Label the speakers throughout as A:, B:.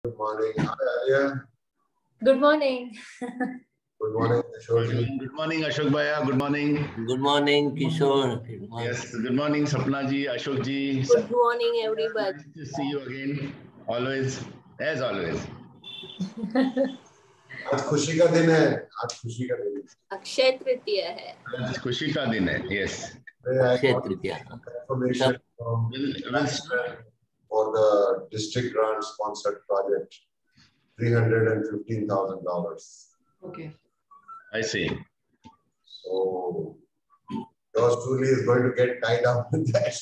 A: Good morning. Hi, Alia.
B: Good morning.
A: Good morning, Kishore.
C: Good morning, Ashok Bhaiya. Good morning.
D: Good morning, Kishore. Good morning.
C: Yes, good morning, Sapna ji, Ashok ji.
B: Good morning, everybody.
C: Nice to see you again. Always, as always.
A: आज खुशी का दिन है. आज खुशी का दिन है.
B: अक्षय तृतीया है.
C: आज खुशी का दिन है. Yes.
D: Akshaya Tritiya.
A: Information from for the district grant sponsored project, $315,000.
E: Okay.
C: I see.
A: So yours truly is going to get tied up with that.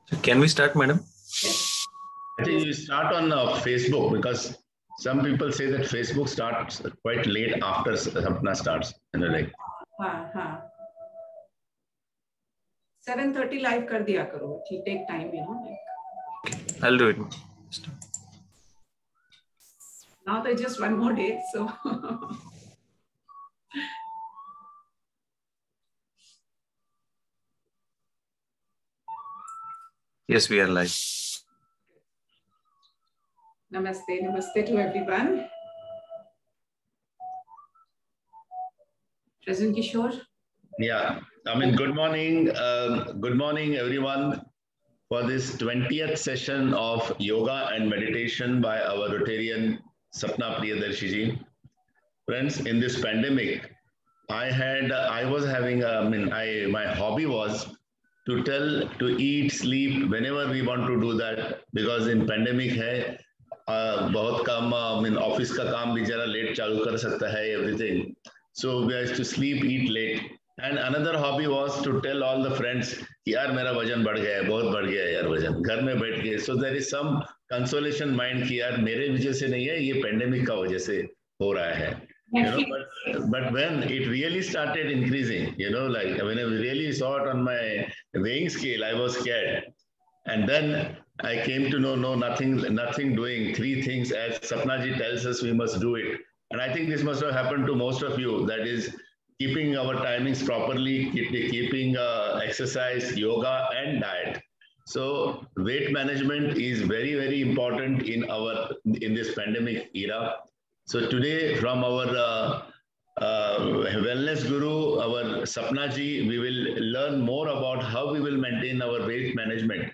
F: So can we start, madam?
C: I think you start on Facebook because some people say that Facebook starts quite late after Sapna starts. Like.
E: हाँ. 7:30 live कर दिया करो. It will take time, you know. Like.
F: I'll do it.
E: Now there's just one more day, so.
F: Yes, we are live.
E: Namaste to everyone. President Kishore.
C: Yeah, I mean, good morning everyone for this 20th session of yoga and meditation by our Rotarian Sapna Priyadarshi ji. Friends, in this pandemic, my hobby was to eat, sleep whenever we want to do that, because in pandemic है बहुत काम office का काम भी जरा late चालू कर सकता है everything. So we used to sleep, eat late. And another hobby was to tell all the friends, यार मेरा वजन बढ़ गया है, बहुत बढ़ गया है यार वजन, घर में बैठ के. So there is some consolation mind कि यार मेरे वजह से नहीं है, ये pandemic का वजह से हो रहा है. You know, but when it really started increasing, you know, like when I really saw it on my weighing scale, I was scared. And then I came to know, no, nothing doing, 3 things as Sapna ji tells us we must do it. And I think this must have happened to most of you. That is keeping our timings properly, keeping exercise, yoga and diet. So weight management is very, very important in this pandemic era. So today from our wellness guru, our Sapna ji, we will learn more about how we will maintain our weight management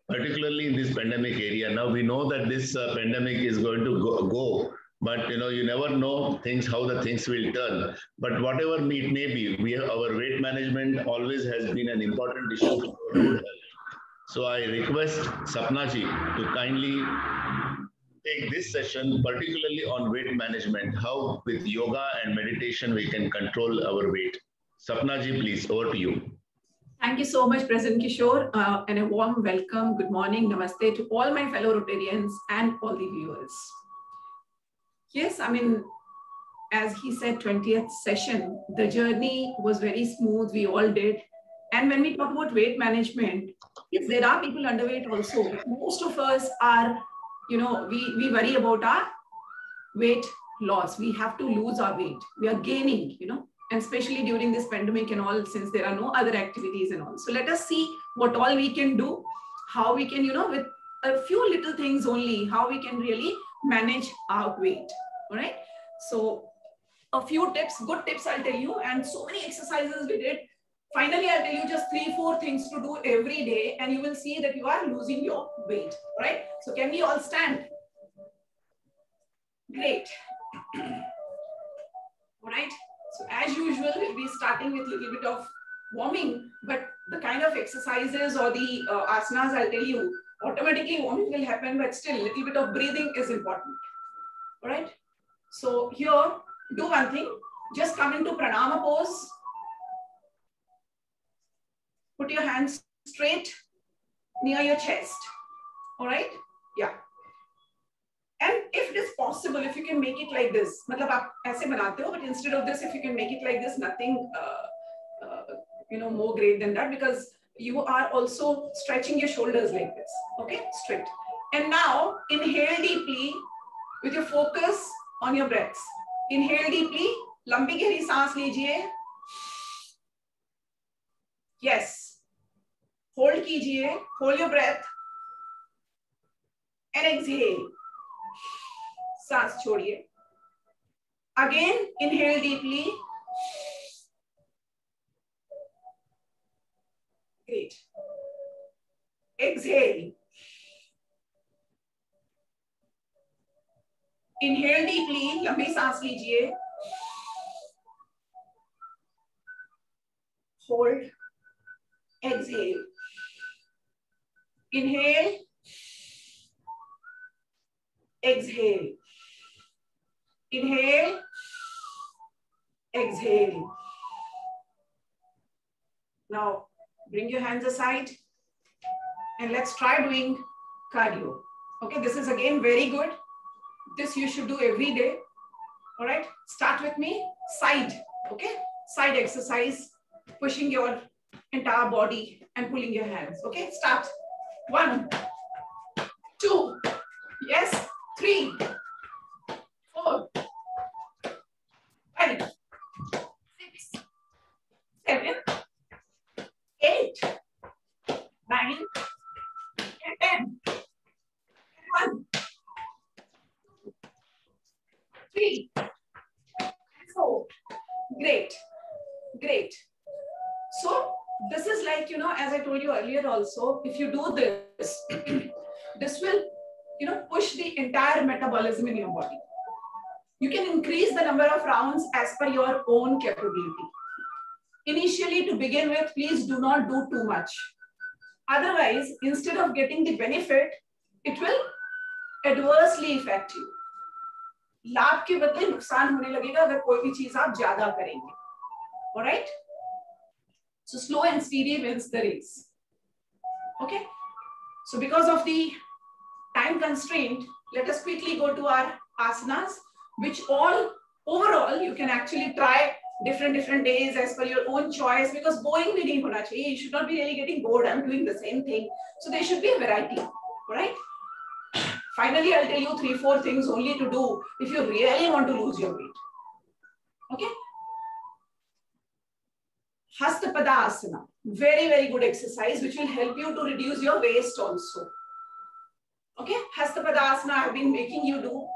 C: particularly in this pandemic area. Now we know that this pandemic is going to go, but you know, you never know how the things will turn. But whatever it may be, our weight management always has been an important issue for our good health. So I request Sapna ji to kindly take this session particularly on weight management, how with yoga and meditation we can control our weight. Sapna ji, please, over to you.
E: Thank you so much, President Kishore, and a warm welcome. Good morning, namaste to all my fellow Rotarians and all the viewers. Yes, I mean, as he said, 20th session, the journey was very smooth. We all did. And when we talk about weight management, yes, there are people underweight also. Most of us are, you know, we worry about our weight loss. We have to lose our weight. We are gaining, you know, and especially during this pandemic and all, since there are no other activities and all. So let us see what all we can do, how we can, you know, with a few little things only, how we can really manage our weight. All right. So a few tips, good tips I'll tell you, and so many exercises we did. Finally, I'll tell you just 3-4 things to do every day, and you will see that you are losing your weight. All right. So can we all stand? Great. All right. So as usual, we'll be starting with a little bit of warming, but the kind of exercises or the asanas I'll tell you, automatically warming will happen, but still a little bit of breathing is important. All right. So here, do one thing. Just come into pranama pose. Put your hands straight near your chest. All right. Yeah. And if it is possible, if you can make it like this, मतलब आप ऐसे बनाते हो, but instead of this, if you can make it like this, nothing, you know, more great than that, because you are also stretching your shoulders like this. Okay, straight. And now inhale deeply with your focus on your breaths. Inhale deeply, लंबी गहरी सांस लीजिए. Yes. Hold कीजिए. Hold your breath. and exhale. सांस छोड़िए. Again, inhale deeply. Great. Exhale. Inhale deeply. लंबी सांस लीजिए. Hold. Exhale. Inhale. Exhale. Inhale. Exhale. Now, bring your hands aside and let's try doing cardio. Okay, this is again very good. This you should do every day. All right, start with me. Side, okay? Side exercise, pushing your entire body and pulling your hands. Okay, start. 1, 2, yes, 3, 4, 5, 6, 7, 8, 9, and 10. 1, 3, 4. Great, great. So this is like, you know, as I told you earlier also, if you do this, this will, you know, push the entire metabolism in your body. You can increase the number of rounds as per your own capability. Initially, to begin with, please do not do too much. Otherwise, instead of getting the benefit, it will adversely affect you. लाभ के बदले नुकसान होने लगेगा अगर कोई भी चीज आप ज्यादा करेंगे. All right? So slow and steady wins the race. Okay? So because of the time constraint, let us quickly go to our asanas, which all overall you can actually try different days as per your own choice, because boring bhi nahi hona chahiye. You should not be really getting bored. I'm doing the same thing. So there should be a variety. All right? Finally, I'll tell you 3-4 things only to do if you really want to lose your weight. Okay? Hastapadasana, very good exercise which will help you to reduce your waist also. Okay, Hastapadasana I have been making you do,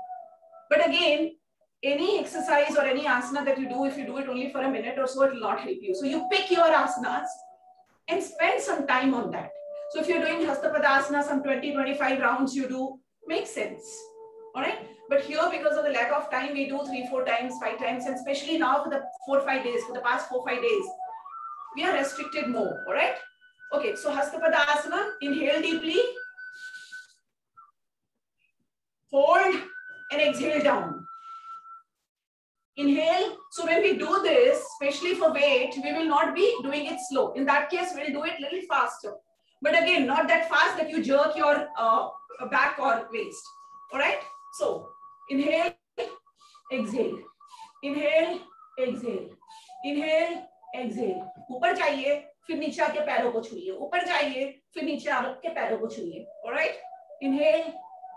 E: but again, any exercise or any asana that you do, if you do it only for a minute or so, it will not help you. So you pick your asanas and spend some time on that. So if you're doing Hastapadasana, some 20-25 rounds you do, makes sense. All right, but here because of the lack of time, we do 3-4 times, 5 times, and especially now for the 4-5 days, for the past 4-5 days, we are restricted more. All right. Okay. So Hastapadasana. Inhale deeply. Hold and exhale down. Inhale. So when we do this, especially for weight, we will not be doing it slow. In that case, we'll do it a little faster. But again, not that fast that you jerk your back or waist. All right. So inhale, exhale. Inhale, exhale. Inhale, exhale. ऊपर जाइए, फिर नीचे आके पैरों को छूइए. ऊपर जाइए, फिर नीचे आके पैरों को छूइए. All right? Inhale,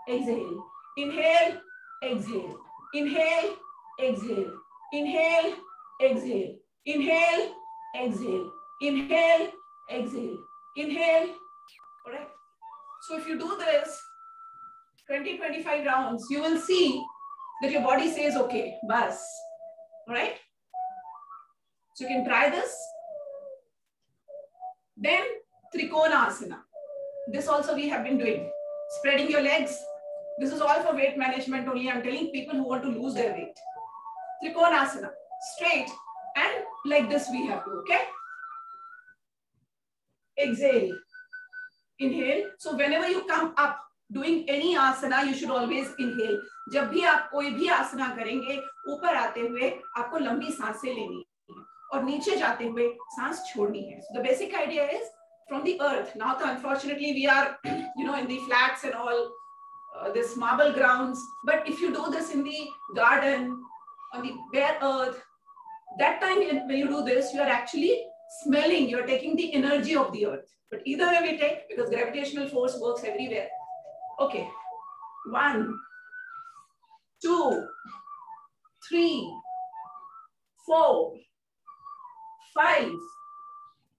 E: exhale. Inhale, exhale. Inhale, exhale. Inhale, exhale. Inhale, exhale. Inhale, exhale. Inhale. All right? So if you do this 20-25 rounds, you will see that your body says, okay, bas. All right? So you can try this. Then Trikonasana. This also we have been doing. Spreading your legs. This is all for weight management only. I'm telling people who want to lose their weight. Trikonasana. Straight and like this we have to, okay? Exhale. Inhale. So whenever you come up doing any asana, you should always inhale. जब भी आप कोई भी आसना करेंगे, ऊपर आते हुए आपको लंबी सांसें लेनी है और नीचे जाते हुए सांस छोड़नी है. So the basic idea is from the earth. Now, unfortunately, we are, you know, in the flats and all this marble grounds. But if you do this in the garden, on the bare earth, that time when you do this, you are actually smelling. You are taking the energy of the earth. But either way we take, because gravitational force works everywhere. Okay. 1, 2, 3, 4, 5.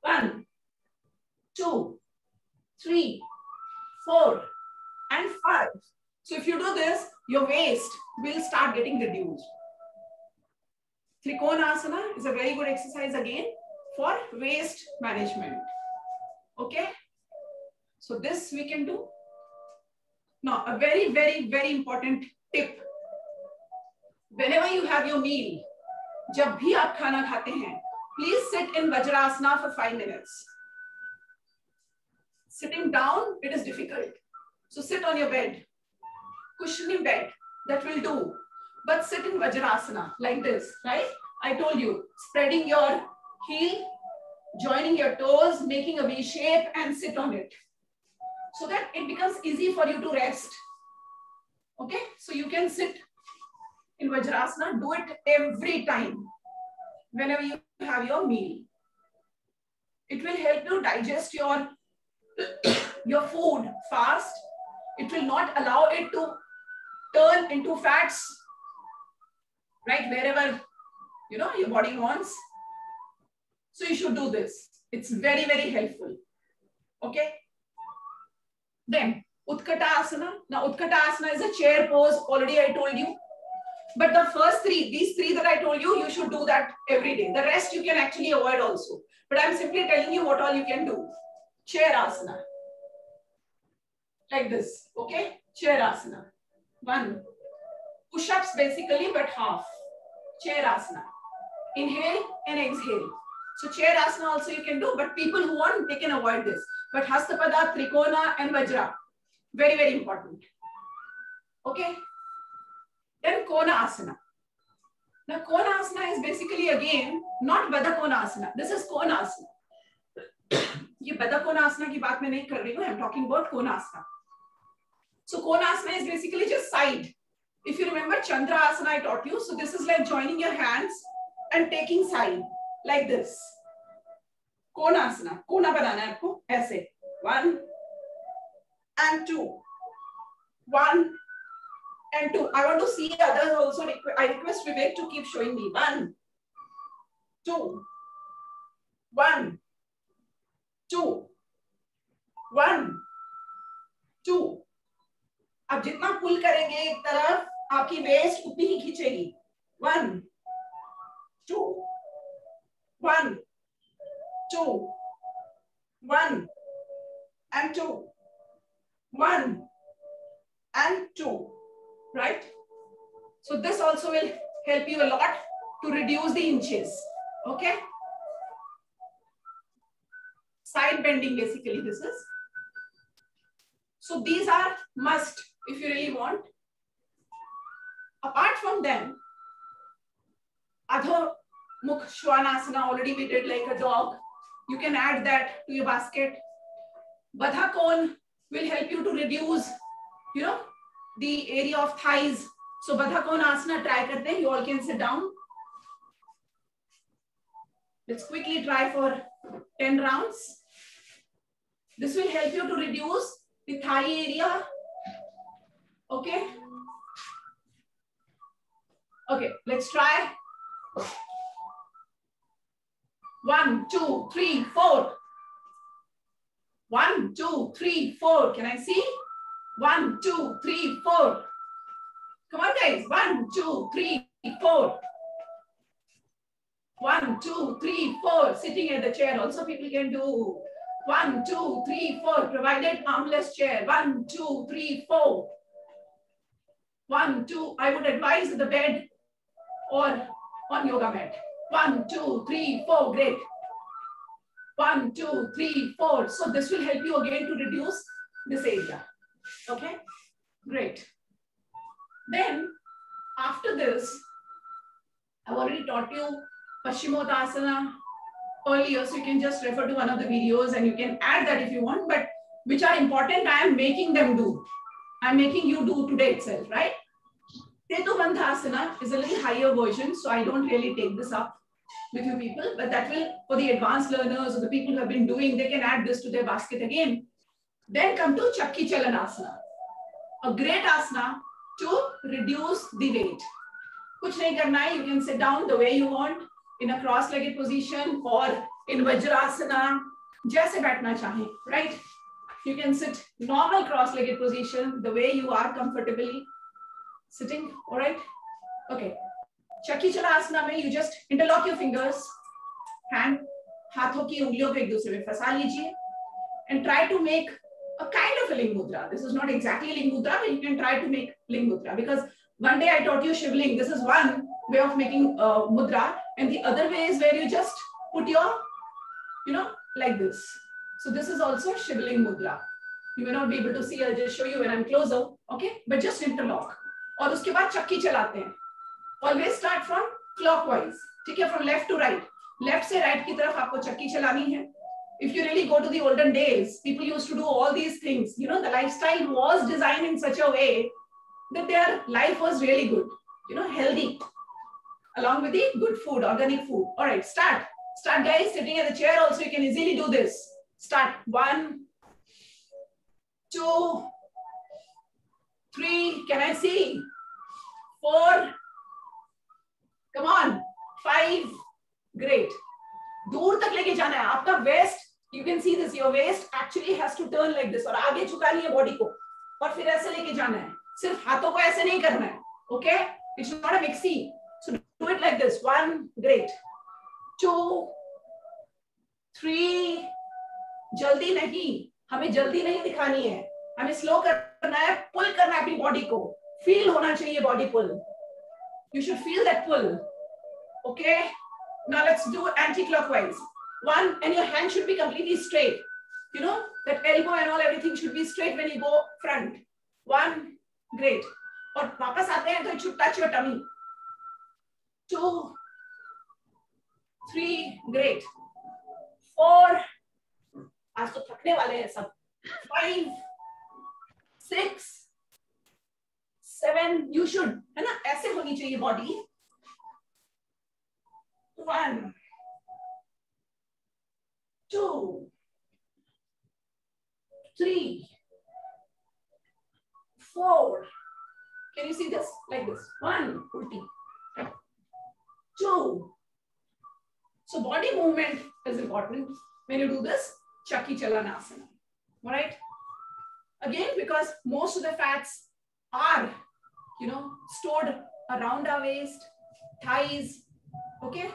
E: 1, 2, 3, 4, and 5. So if you do this, your waist will start getting reduced. Trikonasana is a very good exercise again for waist management. Okay. So this we can do. Now, a very, very, very important tip. Whenever you have your meal, जब भी आप खाना खाते हैं, please sit in Vajrasana for 5 minutes. Sitting down, it is difficult. So sit on your bed, cushiony bed, that will do. But sit in Vajrasana like this, right? I told you, spreading your heel, joining your toes, making a V shape and sit on it. So that it becomes easy for you to rest. Okay, so you can sit in Vajrasana, do it every time, whenever you have your meal. It will help you digest your food fast. It will not allow it to turn into fats, right? Wherever, you know, your body wants. So you should do this. It's very, very helpful. Okay. Then Utkata Asana. Now Utkata Asana is a chair pose. Already I told you. But the first three, these three that I told you, you should do that every day. The rest you can actually avoid also. But I'm simply telling you what all you can do. Chair Asana. Like this. Okay. Chair Asana. 1. Push-ups basically, but half. Chair Asana. Inhale and exhale. So chair asana also you can do, but people who want, they can avoid this. But Hastapada, Trikona and Vajra, very, very important. Okay. Then Kona Asana. Now Kona Asana is basically again, not Baddha Kona Asana. This is Kona Asana. ये Baddha Kona Asana की बात मैं नहीं कर रही हूँ. I'm talking about Kona Asana. So Kona Asana is basically just side. If you remember Chandra Asana I taught you. So this is like joining your hands and taking side. Like this. Konasana. Kona banana है आपको ऐसे. 1 and 2. 1 and 2. I want to see others also. I request Vivek to keep showing me. 1, 2, 1, 2, 1, 2. अब जितना पुल करेंगे एक तरफ, आपकी waste उतनी ही खींचेगी. 1, 2. 1, 2, 1 and 2, 1 and 2, right? So this also will help you a lot to reduce the inches. Okay. Side bending basically this is. So these are must if you really want. Apart from them, Adho Mukh Shwanasana already we did like a dog. You can add that to your basket. Baddha Kon will help you to reduce, you know, the area of thighs. So Baddha Kon Asana try karte hain. You all can sit down. Let's quickly try for 10 rounds. This will help you to reduce the thigh area. Okay. Okay, let's try. 1, 2, 3, 4. 1, 2, 3, 4. Can I see? 1, 2, 3, 4. Come on, guys. 1, 2, 3, 4. 1, 2, 3, 4. Sitting at the chair. Also, people can do 1, 2, 3, 4. Provided armless chair. 1, 2, 3, 4. 1, 2. I would advise the bed or on yoga mat. 1, 2, 3, 4. Great. 1, 2, 3, 4. So this will help you again to reduce this area. Okay. Great. Then after this, I've already taught you Paschimottanasana earlier, so you can just refer to one of the videos and you can add that if you want, but which are important, I am making them do. I'm making you do today itself, right? Setubandhasana is a little higher version, so I don't really take this up with you people, but that will, for the advanced learners or the people who have been doing, they can add this to their basket again. Then come to Chakki Chalanasana, a great asana to reduce the weight. Kuch nahi karna hai, you can sit down the way you want, in a cross-legged position or in Vajrasana, jaise baithna chahe, right? you can sit normal cross-legged position, the way you are comfortably sitting, all right? Okay. Chakki Chalasana mein you just interlock your fingers, hand, हाथों की उंगलियों को एक दूसरे में फंसा लीजिए, and try to make a kind of a Ling Mudra. This is not exactly Ling Mudra, but you can try to make Ling Mudra, because one day I taught you Shivling. This is one way of making mudra, and the other way is where you just put your, like this. So this is also Shivling Mudra. You may not be able to see, I'll just show you when I'm closer, okay? But just interlock. और उसके बाद चक्की चलाते हैं. Always start from clockwise, ठीक है? From left to right. Left से right की तरफ आपको चक्की चलानी है. If you really go to the olden days, people used to do all these things. The lifestyle was designed in such a way that their life was really good, healthy, along with the good food, organic food. All right, start. Start, guys. Sitting at the chair also, you can easily do this. Start. 1, 2, 3. Can I see? 4. Come on. 5. Great. दूर तक लेके जाना है. आपका waist, you can see this. Your waist actually has to turn like this. और आगे झुकानी है body को. और फिर ऐसे लेके जाना है. सिर्फ हाथों को ऐसे नहीं करना है. Okay? It's not a mixie. So do it like this. 1. Great. 2, 3. जल्दी नहीं. हमें जल्दी नहीं दिखानी है. हमें slow करना है. Pull करना है अपनी body को. Feel होना चाहिए body pull. You should feel that pull. Okay? Now let's do anti-clockwise. 1, and your hand should be completely straight. That elbow and all, everything should be straight when you go front. 1, great. और वापस आते हैं तो it should touch your tummy. 2, 3, great. 4, आज तो थकने वाले हैं सब. 5, 6, 7, you should, है ना? ऐसे होनी चाहिए body. 1, 2, 3, 4. Can you see this? Like this. 1, 2. So body movement is important when you do this Chakki Chalanasana. All right? Again, because most of the fats are, stored around our waist, thighs. Okay?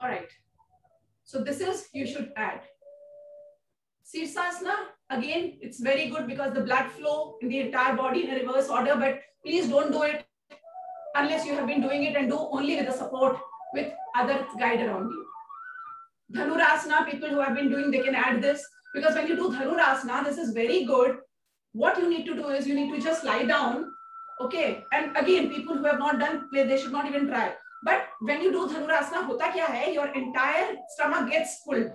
E: All right. So this is, you should add. Sirsasana, again, it's very good because the blood flow in the entire body in a reverse order, but please don't do it unless you have been doing it, and do only with the support with other guide around you. Dhanurasana, people who have been doing, they can add this, because when you do Dhanurasana, this is very good. What you need to do is you need to just lie down. Okay, and again, people who have not done, they should not even try. But when you do Dhanurasana, hota kya hai? Your entire stomach gets pulled,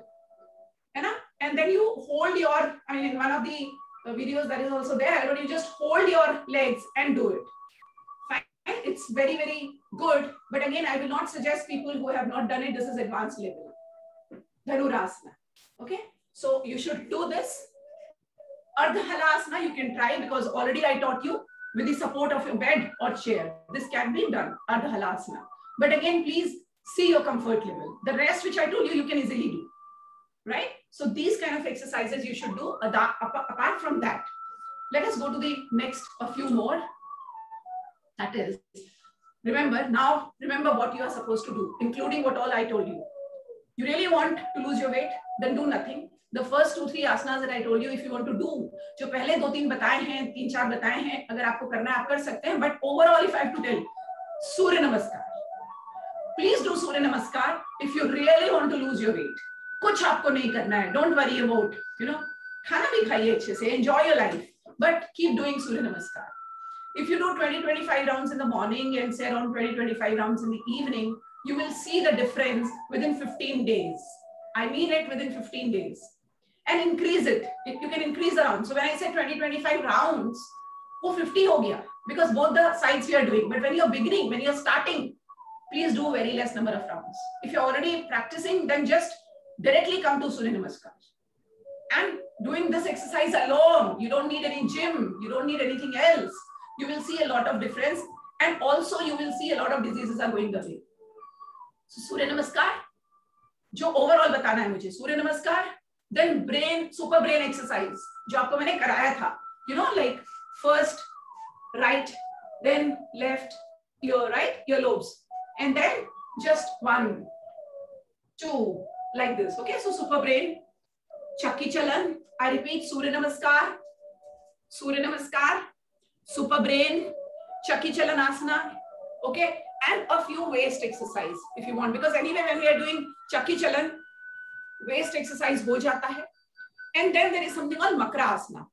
E: and then you hold your, in one of the videos that is also there, but you just hold your legs and do it. Fine, it's very, very good. But again, I will not suggest people who have not done it. This is advanced level. Dhanurasana. Okay, so you should do this. Ardha Halasana, you can try, because already I taught you with the support of your bed or chair. This can be done, Ardha Halasana. But again, please see your comfort level. The rest which I told you, you can easily do, right? So these kind of exercises you should do. Apart from that, let us go to the next, a few more. That is, remember what you are supposed to do, including what all I told you. You really want to lose your weight, then do nothing. The first 2-3 asanas that I told you, if you want to do, जो पहले 2-3 बताए हैं, 3-4 बताए हैं, अगर आपको करना है आप कर सकते हैं. But overall, if I have to tell, Surya Namaskar. Please do Surya Namaskar if you really want to lose your weight. कुछ आपको नहीं करना है. Don't worry about, खाना भी खाइए अच्छे से, enjoy your life, but keep doing Surya Namaskar. If you do 20-25 rounds in the morning and say around 20-25 rounds in the evening, you will see the difference within 15 days. I mean it, within 15 days. And increase it. You can increase the rounds. So when I say 20-25 rounds, वो 50 हो गया, because both the sides we are doing. But when you're beginning, when you're starting, please do very less number of rounds. If you're already practicing, then just directly come to Surya Namaskar. And doing this exercise alone, you don't need any gym, you don't need anything else. You will see a lot of difference, and also you will see a lot of diseases are going away. So Surya Namaskar, जो overall बताना है मुझे, Surya Namaskar, Then brain, super brain exercise, जो आपको मैंने कराया था, you know, like first right, then left ear, right, earlobes, and then just 1, 2, like this. Okay, so super brain, Chakki Chalan. I repeat, Surya Namaskar, super brain, Chakki Chalanasana. Okay, and a few waist exercise if you want, because anyway when we are doing Chakki Chalan, waist exercise ho jata hai. And then there is something called Makrasana.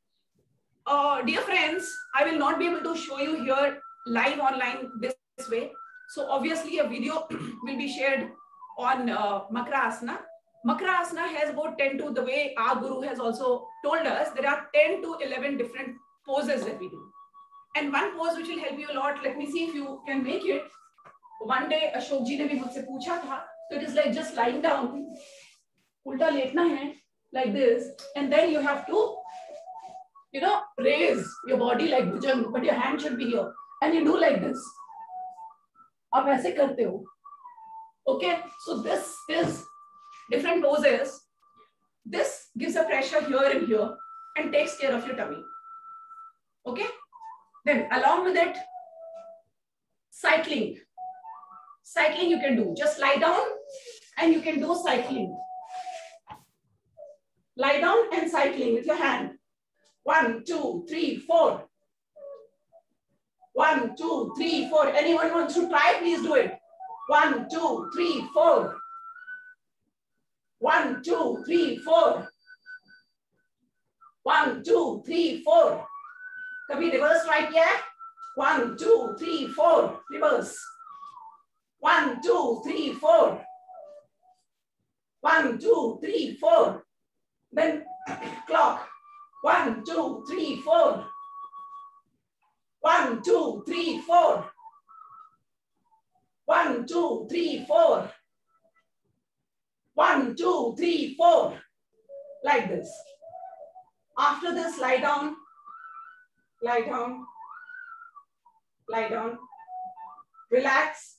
E: Dear friends, I will not be able to show you here live online this way. So obviously a video will be shared on Makrasana. Makrasana has about 10 to, the way our guru has also told us, there are 10 to 11 different poses that we do. And one pose which will help you a lot, let me see if you can make it. One day Ashok ji ne bhi mujhse pucha tha, so it is like just lying down, ulta letna hai, like this, and then you have to, you know, raise your body like bhujang, but your hand should be here, and you do like this. Aap aise karte ho. Okay, so this is different poses. This gives a pressure here and here and takes care of your tummy. Okay, then along with it, cycling. Cycling you can do, just lie down and you can do cycling. Lie down and cycling with your hand. 1, 2, 3, 4. 1, 2, 3, 4. Anyone wants to try? Please do it. 1, 2, 3, 4. 1, 2, 3, 4. 1, 2, 3, 4. कभी reverse try किया है? 1, 2, 3, 4. Reverse. 1, 2, 3, 4. 1, 2, 3, 4. Then clock. 1, 2, 3, 4. 1, 2, 3, 4. 1, 2, 3, 4. 1, 2, 3, 4. Like this. After this, lie down. Lie down. Lie down. Relax.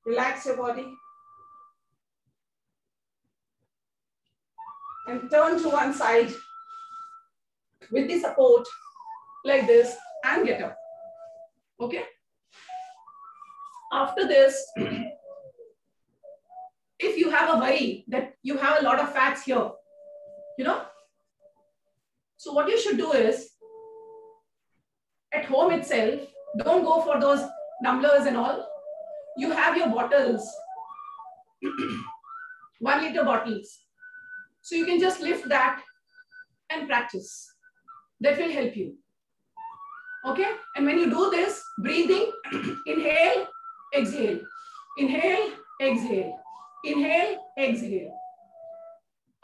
E: Relax your body. And turn to one side with the support like this and get up. Okay? After this, if you have a worry that you have a lot of fats here, you know, so what you should do is, at home itself, don't go for those numblers and all. You have your bottles, 1 liter bottles. So you can just lift that and practice. That will help you. Okay? And when you do this, breathing, inhale, exhale. Inhale, exhale. Inhale, exhale.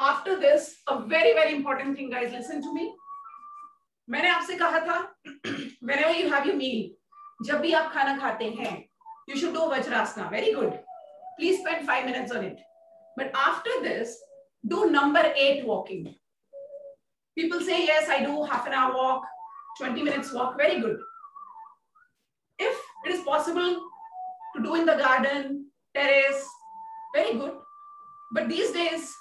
E: After this, a very, very important thing, guys, listen to me. मैंने आपसे कहा था, whenever you have your meal, जब भी आप खाना खाते हैं, you should do Vajrasana. Very good. Please spend 5 minutes on it. But after this, do number 8 walking. People say, yes, I do half an hour walk, 20 minutes walk. Very good. If it is possible to do in the garden, terrace, very good. But these days,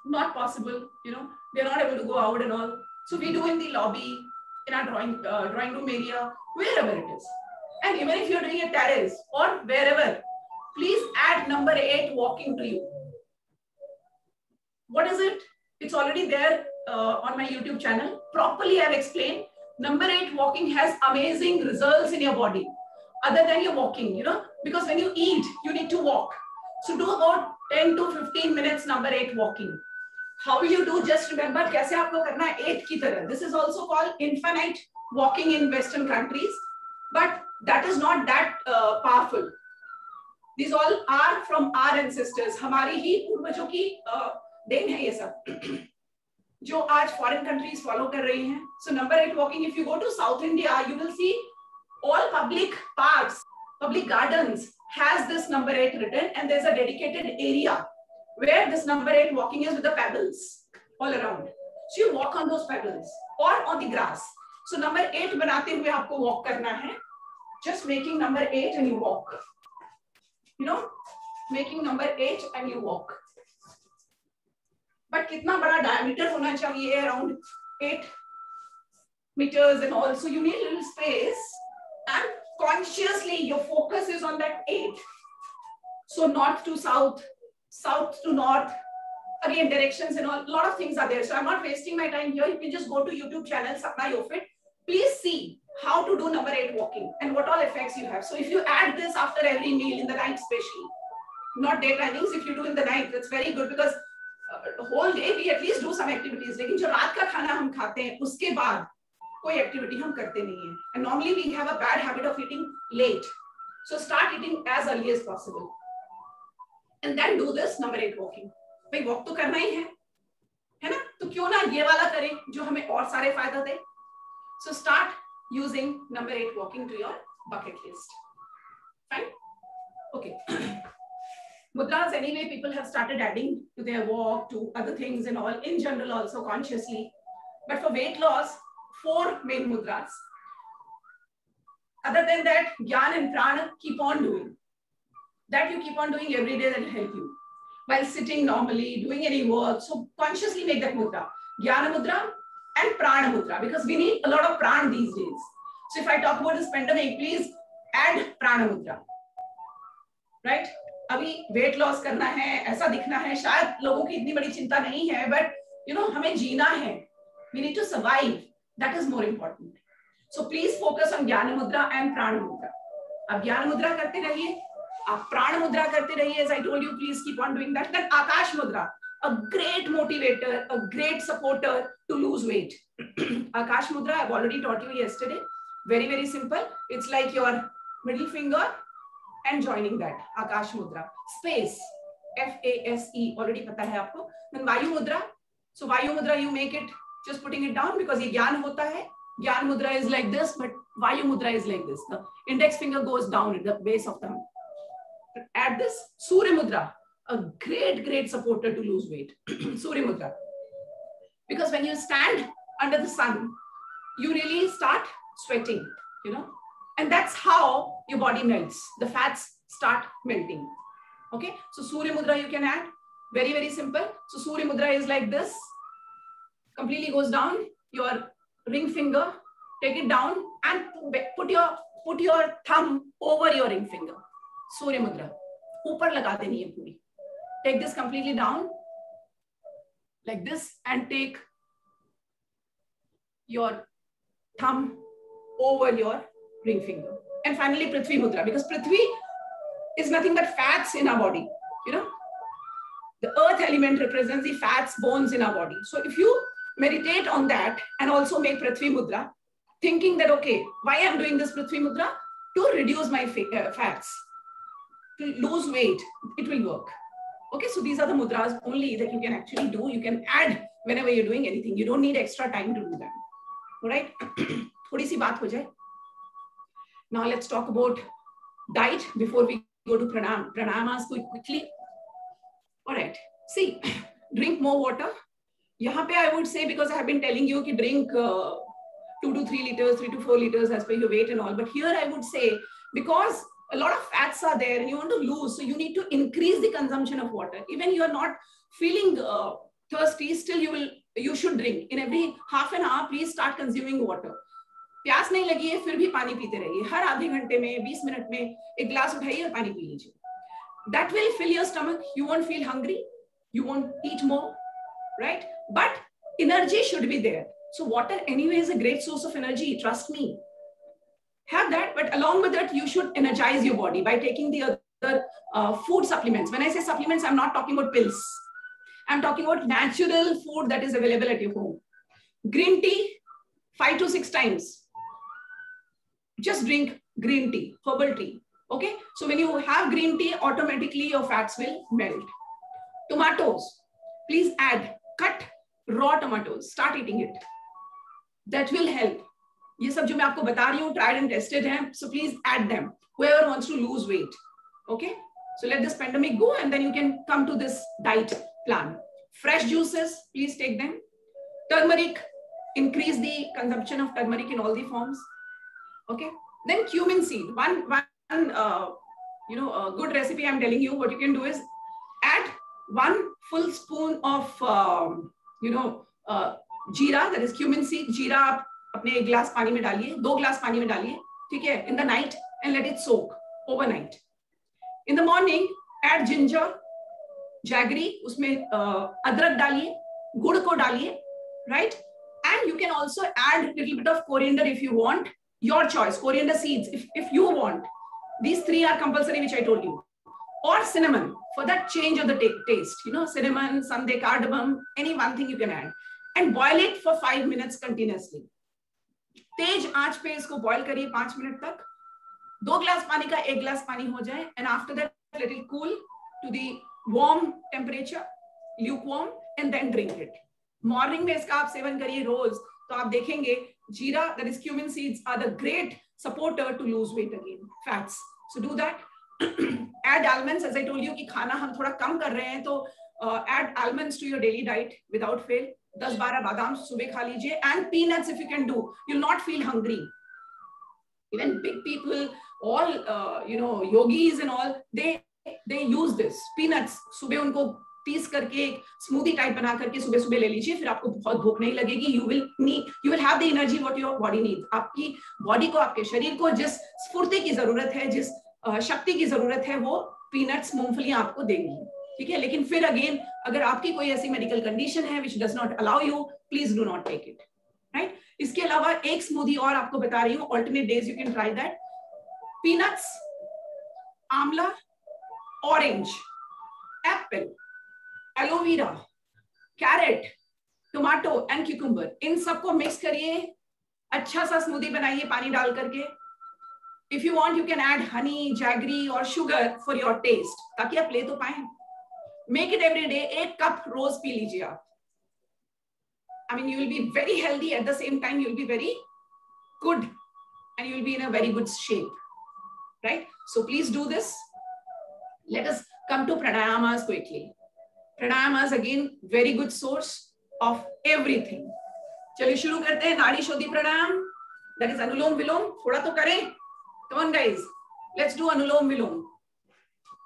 E: not possible. You know, we are not able to go out and all. So we do in the lobby, in our drawing room area, wherever it is. And even if you're doing a terrace or wherever, please add number 8 walking to you. What is it? It's already there on my YouTube channel. Properly I've explained. Number 8 walking has amazing results in your body. Other than your walking, you know, because when you eat, you need to walk. So do about 10 to 15 minutes number 8 walking. How will you do? Just remember, कैसे आपको करना है 8 की तरह. This is also called infinite walking in Western countries, but that is not that powerful. These all are from our ancestors. हमारी ही पूर्वजों की then है ये सब, जो आज foreign countries follow कर रही हैं. So number 8 walking. If you go to South India, you will see all public parks, public gardens has this number 8 written, and there's a dedicated area where this number 8 walking is with the pebbles all around. So you walk on those pebbles or on the grass. So number 8 बनाते हुए आपको walk करना है. Just making number 8 and you walk. You know, making number 8 and you walk. but कितना बड़ा diameter होना चाहिए, around 8 meters and all. So you need a little space, and consciously your focus is on that 8. So north to south, south to north, again directions and all, a lot of things are there. So I'm not wasting my time here. You can just go to YouTube channel Sapna Yofit. Please see how to do number 8 walking and what all effects you have. So if you add this after every meal in the night, especially, not day timings, if you do in the night, that's very good, because whole day we at least do some activities. लेकिन जो रात का खाना हम खाते हैं उसके बाद कोई एक्टिविटी हम करते नहीं हैं. And normally we have a bad habit of eating late. So start eating as early as possible. And then do this number 8 walking. भाई वॉक तो करना ही है ना? तो क्यों ना ये वाला करें जो हमें और सारे फायदा दे. So start using number 8 walking to your bucket list. Fine? Okay. Mudras, anyway, people have started adding to their walk, to other things and all, in general also consciously. But for weight loss, 4 main mudras. Other than that, Gyan and Prana, keep on doing. That you keep on doing every day, that will help you. While sitting normally, doing any work, so consciously make that mudra. Gyana mudra and Prana mudra, because we need a lot of prana these days. So if I talk about this pandemic, please add Prana mudra. Right? अभी weight loss करना है, ऐसा दिखना है, शायद लोगों की इतनी बड़ी चिंता नहीं है, बट यू नो हमें जीना है. We need to survive. That is more important. So please focus on ज्ञान मुद्रा and प्राण मुद्रा. आप ज्ञान मुद्रा करते रहिए, आप प्राण मुद्रा करते रहिए. As I told you, please keep on doing that. Then आकाश मुद्रा, a great motivator, a great supporter to lose weight. आकाश मुद्रा, I've already taught you yesterday. Very, very simple. It's like your middle finger and joining that. Akash mudra. Space. F-A-S-E. Already pata hai aapko. Then Vayu mudra. So Vayu mudra, you make it just putting it down, because ye gyan hota hai. Gyan mudra is like this, but Vayu mudra is like this. The index finger goes down at the base of the thumb. Add this. Surya mudra. A great, great supporter to lose weight. Surya mudra. Because when you stand under the sun, you really start sweating, you know. And that's how your body melts. The fats start melting. Okay. So Surya Mudra you can add. Very, very simple. So Surya Mudra is like this. Completely goes down. Your ring finger. Take it down and put your thumb over your ring finger. Surya Mudra. Upar laga deni hai puri. Take this completely down. Like this. And take your thumb over your ring finger. And finally Prithvi Mudra, because Prithvi is nothing but fats in our body. You know, the earth element represents the fats, bones in our body. So if you meditate on that and also make Prithvi Mudra, thinking that, okay, why I'm doing this Prithvi Mudra? To reduce my fats, to lose weight, it will work. Okay, so these are the mudras only that you can actually do. You can add whenever you're doing anything. You don't need extra time to do that. All right? Thodi si baat ho jaye. Now let's talk about diet before we go to pranayamas quickly. All right. See, drink more water. Yahan pe I would say, because I have been telling you ki drink 2 to 3 liters, 3 to 4 liters as per your weight and all. But here I would say, because a lot of fats are there and you want to lose, so you need to increase the consumption of water. Even you are not feeling thirsty, still you should drink. In every half an hour, please start consuming water. प्यास नहीं लगी है फिर भी पानी पीते रहिए. हर आधे घंटे में 20 मिनट में एक ग्लास उठाइए और पानी पी लीजिए. That will fill your stomach. You won't feel hungry. You won't eat more, right? But energy should be there. So water anyway is a great source of energy. Trust me. Have that, but along with that, you should energize your body by taking the other food supplements. When I say supplements, I'm not talking about pills. I'm talking about natural food that is available at your home. Green tea, 5 to 6 times. Just drink green tea, herbal tea. Okay. So when you have green tea, automatically your fats will melt. Tomatoes, please add, cut raw tomatoes, start eating it. That will help. ये सब जो मैं आपको बता रही हूँ, tried and tested हैं. So please add them. Whoever wants to lose weight. Okay. So let this pandemic go and then you can come to this diet plan. Fresh juices, please take them. Turmeric, increase the consumption of turmeric in all the forms. Okay. Then cumin seed. One good recipe I'm telling you, what you can do is add 1 full spoon of जीरा, that is cumin seed. जीरा आप अपने 1 गिलास पानी में डालिए, 2 गिलास पानी में डालिए, ठीक है, in the night and let it soak overnight. In the morning add ginger, jaggery, उसमें अदरक डालिए, गुड़ को डालिए, right? And you can also add little bit of coriander if you want, your choice, coriander seeds if you want. These 3 are compulsory, which I told you. Or cinnamon for that change of the taste, you know, cinnamon, sunday, cardamom, any one thing you can add, and boil it for 5 minutes continuously. तेज आंच पे इसको boil करिए 5 minute तक. 2 गिलास पानी का 1 गिलास पानी हो जाए, and after that let it cool to the warm temperature, lukewarm, and then drink it. Morning में इसका आप सेवन करिए रोज, तो आप देखेंगे जीरा, that is cumin seeds, are the great supporter to lose weight again, fats. So do that. Add almonds, as I told you कि खाना हम थोड़ा कम कर रहे हैं, तो add almonds to your daily diet without fail. 10-12 बादाम सुबह खा लीजिए, and peanuts if you can do. You'll not feel hungry. Even big people, all yogis and all, they use this peanuts. सुबह उनको पीस करके एक स्मूदी टाइप बना करके सुबह सुबह ले लीजिए, फिर आपको बहुत भूख नहीं लगेगी. You will have the energy what your body needs. आपकी बॉडी को, आपके शरीर को जिस स्फूर्ति की जरूरत है, जिस शक्ति की जरूरत है, वो पीनट्स, मूंगफलियां आपको देंगी, ठीक है. लेकिन फिर अगेन, अगर आपकी कोई ऐसी मेडिकल कंडीशन है which does not allow you, please do not take it, right? इसके अलावा एक स्मूदी और आपको बता रही हूँ, alternate days you can try that. Peanuts, आंवला, orange, apple, aloe vera, carrot, tomato and cucumber, इन सबको मिक्स करिए, अच्छा सा स्मूदी बनाइए पानी डाल करके. If you want, you can add honey, jaggery or sugar for your taste, ताकि आप ले तो पाएं. Make it every day. 1 cup rose P लीजिए आप. I mean, you will be very healthy. At the same time, you will be very good, and you will be in a very good shape, right? So please do this. Let us come to pranayamas quickly. Pranayamas again, very good source of everything. चलिए शुरू करते हैं. नाड़ी शोधी प्राणायाम, that is अनुलोम विलोम. थोड़ा तो करें. Come on guys, let's do अनुलोम विलोम.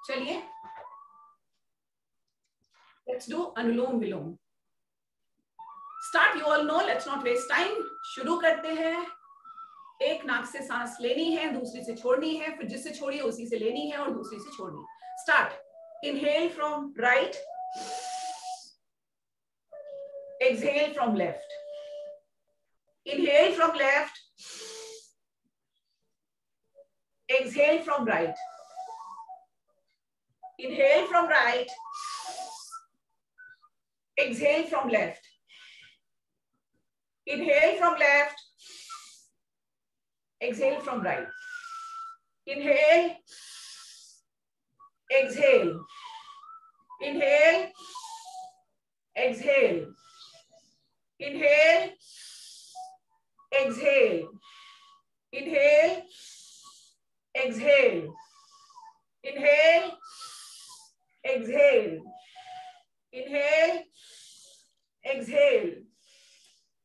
E: चलिए, let's do anulom vilom. Start, you all know, let's not waste time. शुरू करते हैं. एक नाक से सांस लेनी है, दूसरी से छोड़नी है, फिर जिससे छोड़िए उसी से लेनी है और दूसरी से छोड़नी. Start. Inhale from right. Exhale from left. Inhale from left. Exhale from right. Inhale from right. Exhale from left. Inhale from left. Exhale from right. Inhale. Exhale. Inhale. Exhale. Inhale. Exhale. Inhale. Exhale. Inhale. Exhale. Inhale. Exhale.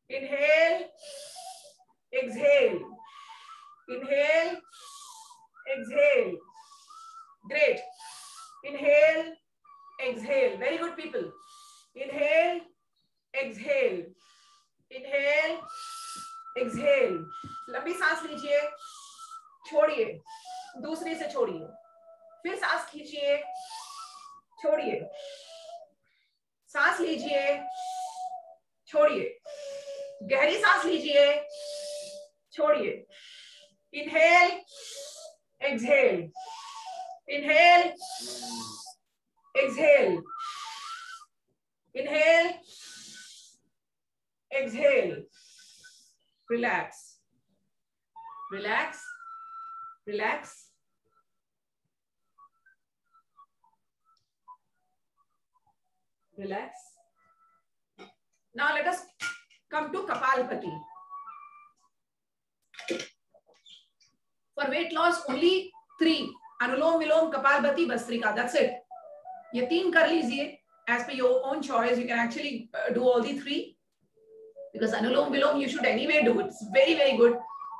E: Inhale. Exhale. Inhale. Exhale. Great. Inhale. Exhale. Very good, people. Inhale. Exhale. Inhale. Exhale. लंबी सांस लीजिए, छोड़िए, दूसरी से छोड़िए, फिर सांस खींचिए, छोड़िए, सांस लीजिए, छोड़िए, गहरी सांस लीजिए, छोड़िए. Inhale, exhale. Inhale, exhale. Inhale, exhale. Relax. Relax. Relax. Relax. Now let us come to Kapalbhati. For weight loss, only 3. Anulom Vilom, Kapalbhati, Bhastrika. That's it. ये 3 कर लीजिए. As per your own choice, you can actually do all the 3. Because Anulom Vilom, you should anyway do it. It's very, very good.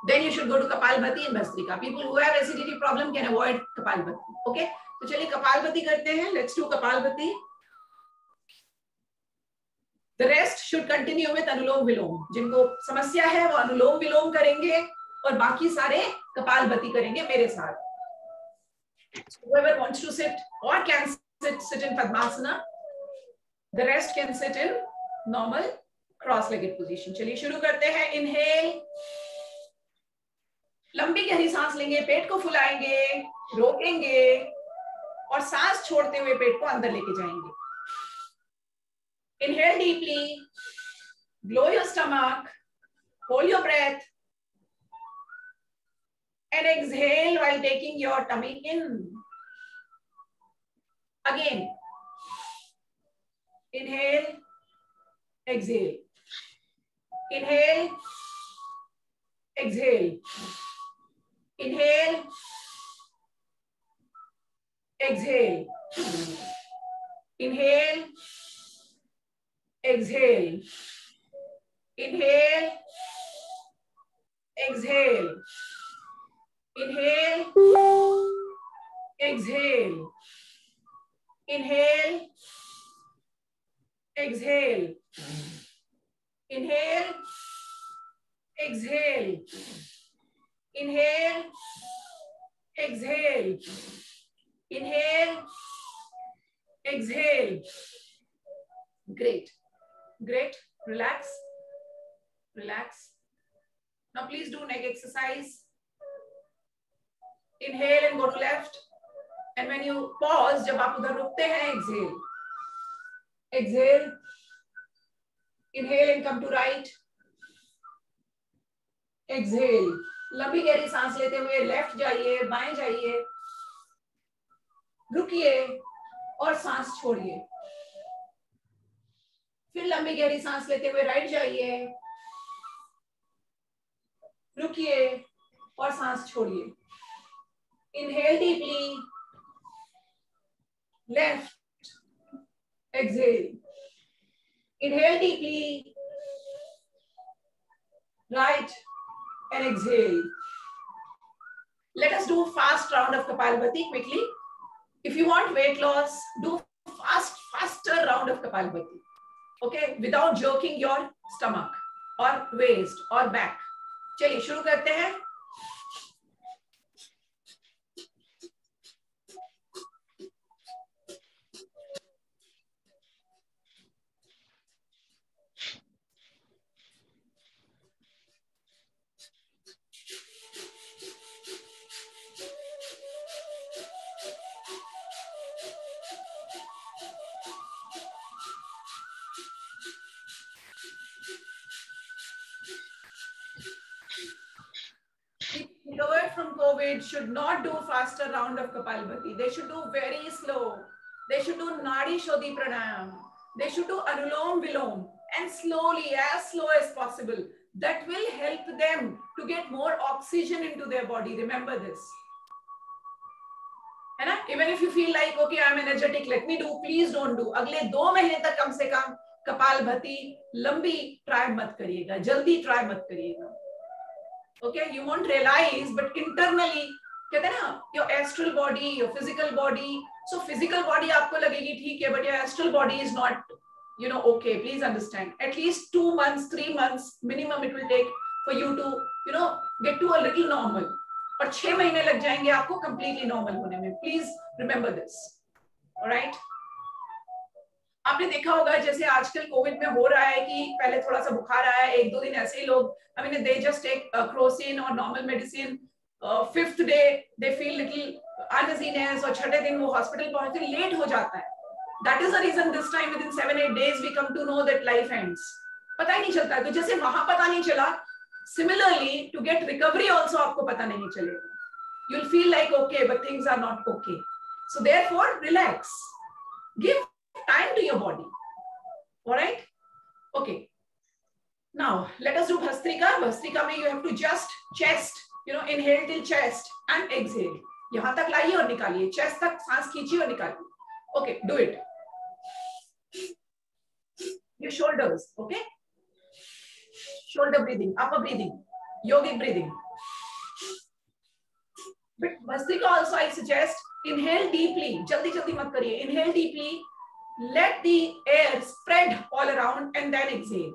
E: Then you should go to Kapalbhati and Bhastrika. People who have acidity problem can avoid Kapalbhati. Okay? तो चलिए Kapalbhati करते हैं. Let's do Kapalbhati. The rest should continue with अनुलोम विलोम. जिनको समस्या है वो अनुलोम विलोम करेंगे और बाकी सारे कपालभाति करेंगे मेरे साथ. Whoever wants to sit or can sit in Padmasana, the rest can sit in normal cross-legged position. चलिए शुरू करते हैं. Inhale. लंबी गहरी सांस लेंगे, पेट को फुलाएंगे, रोकेंगे और सांस छोड़ते हुए पेट को अंदर लेके जाएंगे. Inhale deeply, blow your stomach, hold your breath, and exhale while taking your tummy in. Again, inhale, exhale, inhale, exhale, inhale, exhale, inhale, exhale, inhale, exhale, inhale, exhale, inhale, exhale, inhale, exhale, inhale, exhale, inhale, exhale. Great. Great. Relax. Relax. Now please do neck exercise. Inhale and go to left. And when you pause, जब आप उधर रुकते हैं, exhale. Exhale. Inhale and come to right. Exhale. लंबी गहरी सांस लेते हुए लेफ्ट जाइए, बाएं जाइए, रुकिए और सांस छोड़िए. फिर लंबी गहरी सांस लेते हुए राइट जाइए, रुकिए और सांस छोड़िए. Inhale deeply, left, exhale. Inhale deeply, right, and exhale. Let us do fast round of Kapalbhati quickly. If you want weight loss, do faster round of Kapalbhati. Okay, without jerking your stomach or waist or back. चलिए शुरू करते हैं. Recovered from COVID should not do faster round of Kapalbhati. They should do very slow. They should do Nadi Shodhi Pranayam. They should do Anulom Vilom and slowly, as slow as possible. That will help them to get more oxygen into their body. Remember this. है ना? Even if you feel like, okay, I'm energetic, let me do, please don't do. अगले 2 महीने तक कम से कम कपालभाति लंबी try मत करिएगा, जल्दी ट्राई मत करिएगा. Okay, you won't realize, but internally, कहते हैं ना, your astral body, your physical body. So physical body आपको लगेगी ठीक है, but your astral body is not, you know, okay. Please understand. At least 2 months, 3 months minimum it will take for you to, you know, get to a little normal. और 6 महीने लग जाएंगे आपको completely normal होने में. Please remember this. All right? आपने देखा होगा जैसे आजकल कोविड में हो रहा है कि पहले थोड़ा सा बुखार आया, 1-2 दिन ऐसे ही लोग, I mean, they just take Crocin or normal medicine. 5th day they feel little uneasiness और 6ठे दिन वो hospital पहुंचते लेट हो जाता है. That is the reason this time within 7-8 days we come to know that life ends. पता ही नहीं चलता है. तो जैसे वहां पता नहीं चला, similarly to get recovery also आपको पता नहीं चलेगा. You'll feel like okay, but things are not okay. So therefore, relax. Give time to your body. All right? Okay. Now let us do Bhastrika. Bhastrika में you have to just chest, you know, inhale till chest and exhale. यहाँ तक लाइए और निकालिए. Chest तक सांस खींचिए और निकालिए. Okay, do it. Your shoulders, okay? Shoulder breathing, upper breathing, yogic breathing. But Bhastrika also I suggest inhale deeply. जल्दी जल्दी मत करिए. Inhale deeply let the air spread all around and then exhale.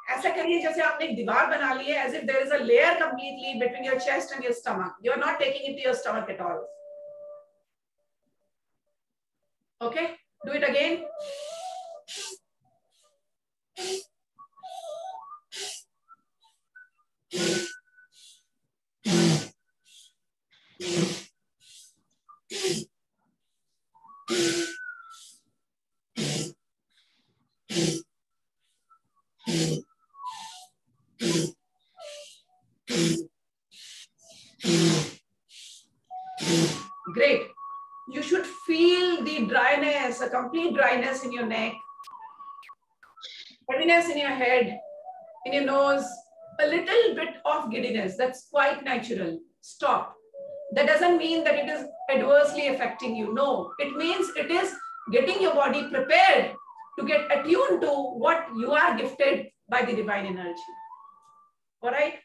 E: ऐसा करिए जैसे आपने एक दीवार बना ली है, as if there is a layer completely between your chest and your stomach. You are not taking it to your stomach at all. Okay, do it again. Great. You should feel the dryness, a complete dryness in your neck, heaviness in your head, in your nose, a little bit of giddiness. That's quite natural. Stop. That doesn't mean that it is adversely affecting you. No, it means it is getting your body prepared to get attuned to what you are gifted by the divine energy. All right?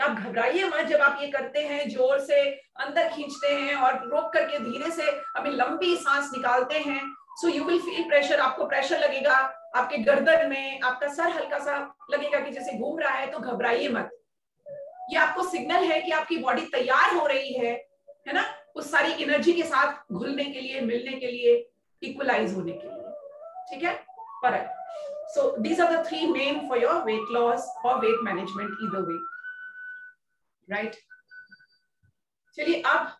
E: आप घबराइए मत जब आप ये करते हैं, जोर से अंदर खींचते हैं और रोक करके धीरे से अपनी लंबी सांस निकालते हैं. So you will feel pressure. आपको प्रेशर लगेगा आपके गर्दन में, आपका सर हल्का सा लगेगा कि जैसे घूम रहा है. तो घबराइए मत. ये आपको सिग्नल है कि आपकी बॉडी तैयार हो रही है ना, उस सारी एनर्जी के साथ घुलने के लिए, मिलने के लिए, इक्वलाइज होने के लिए. ठीक है? Alright. So these are the three main for your weight loss or weight management, either way. Right? चलिए अब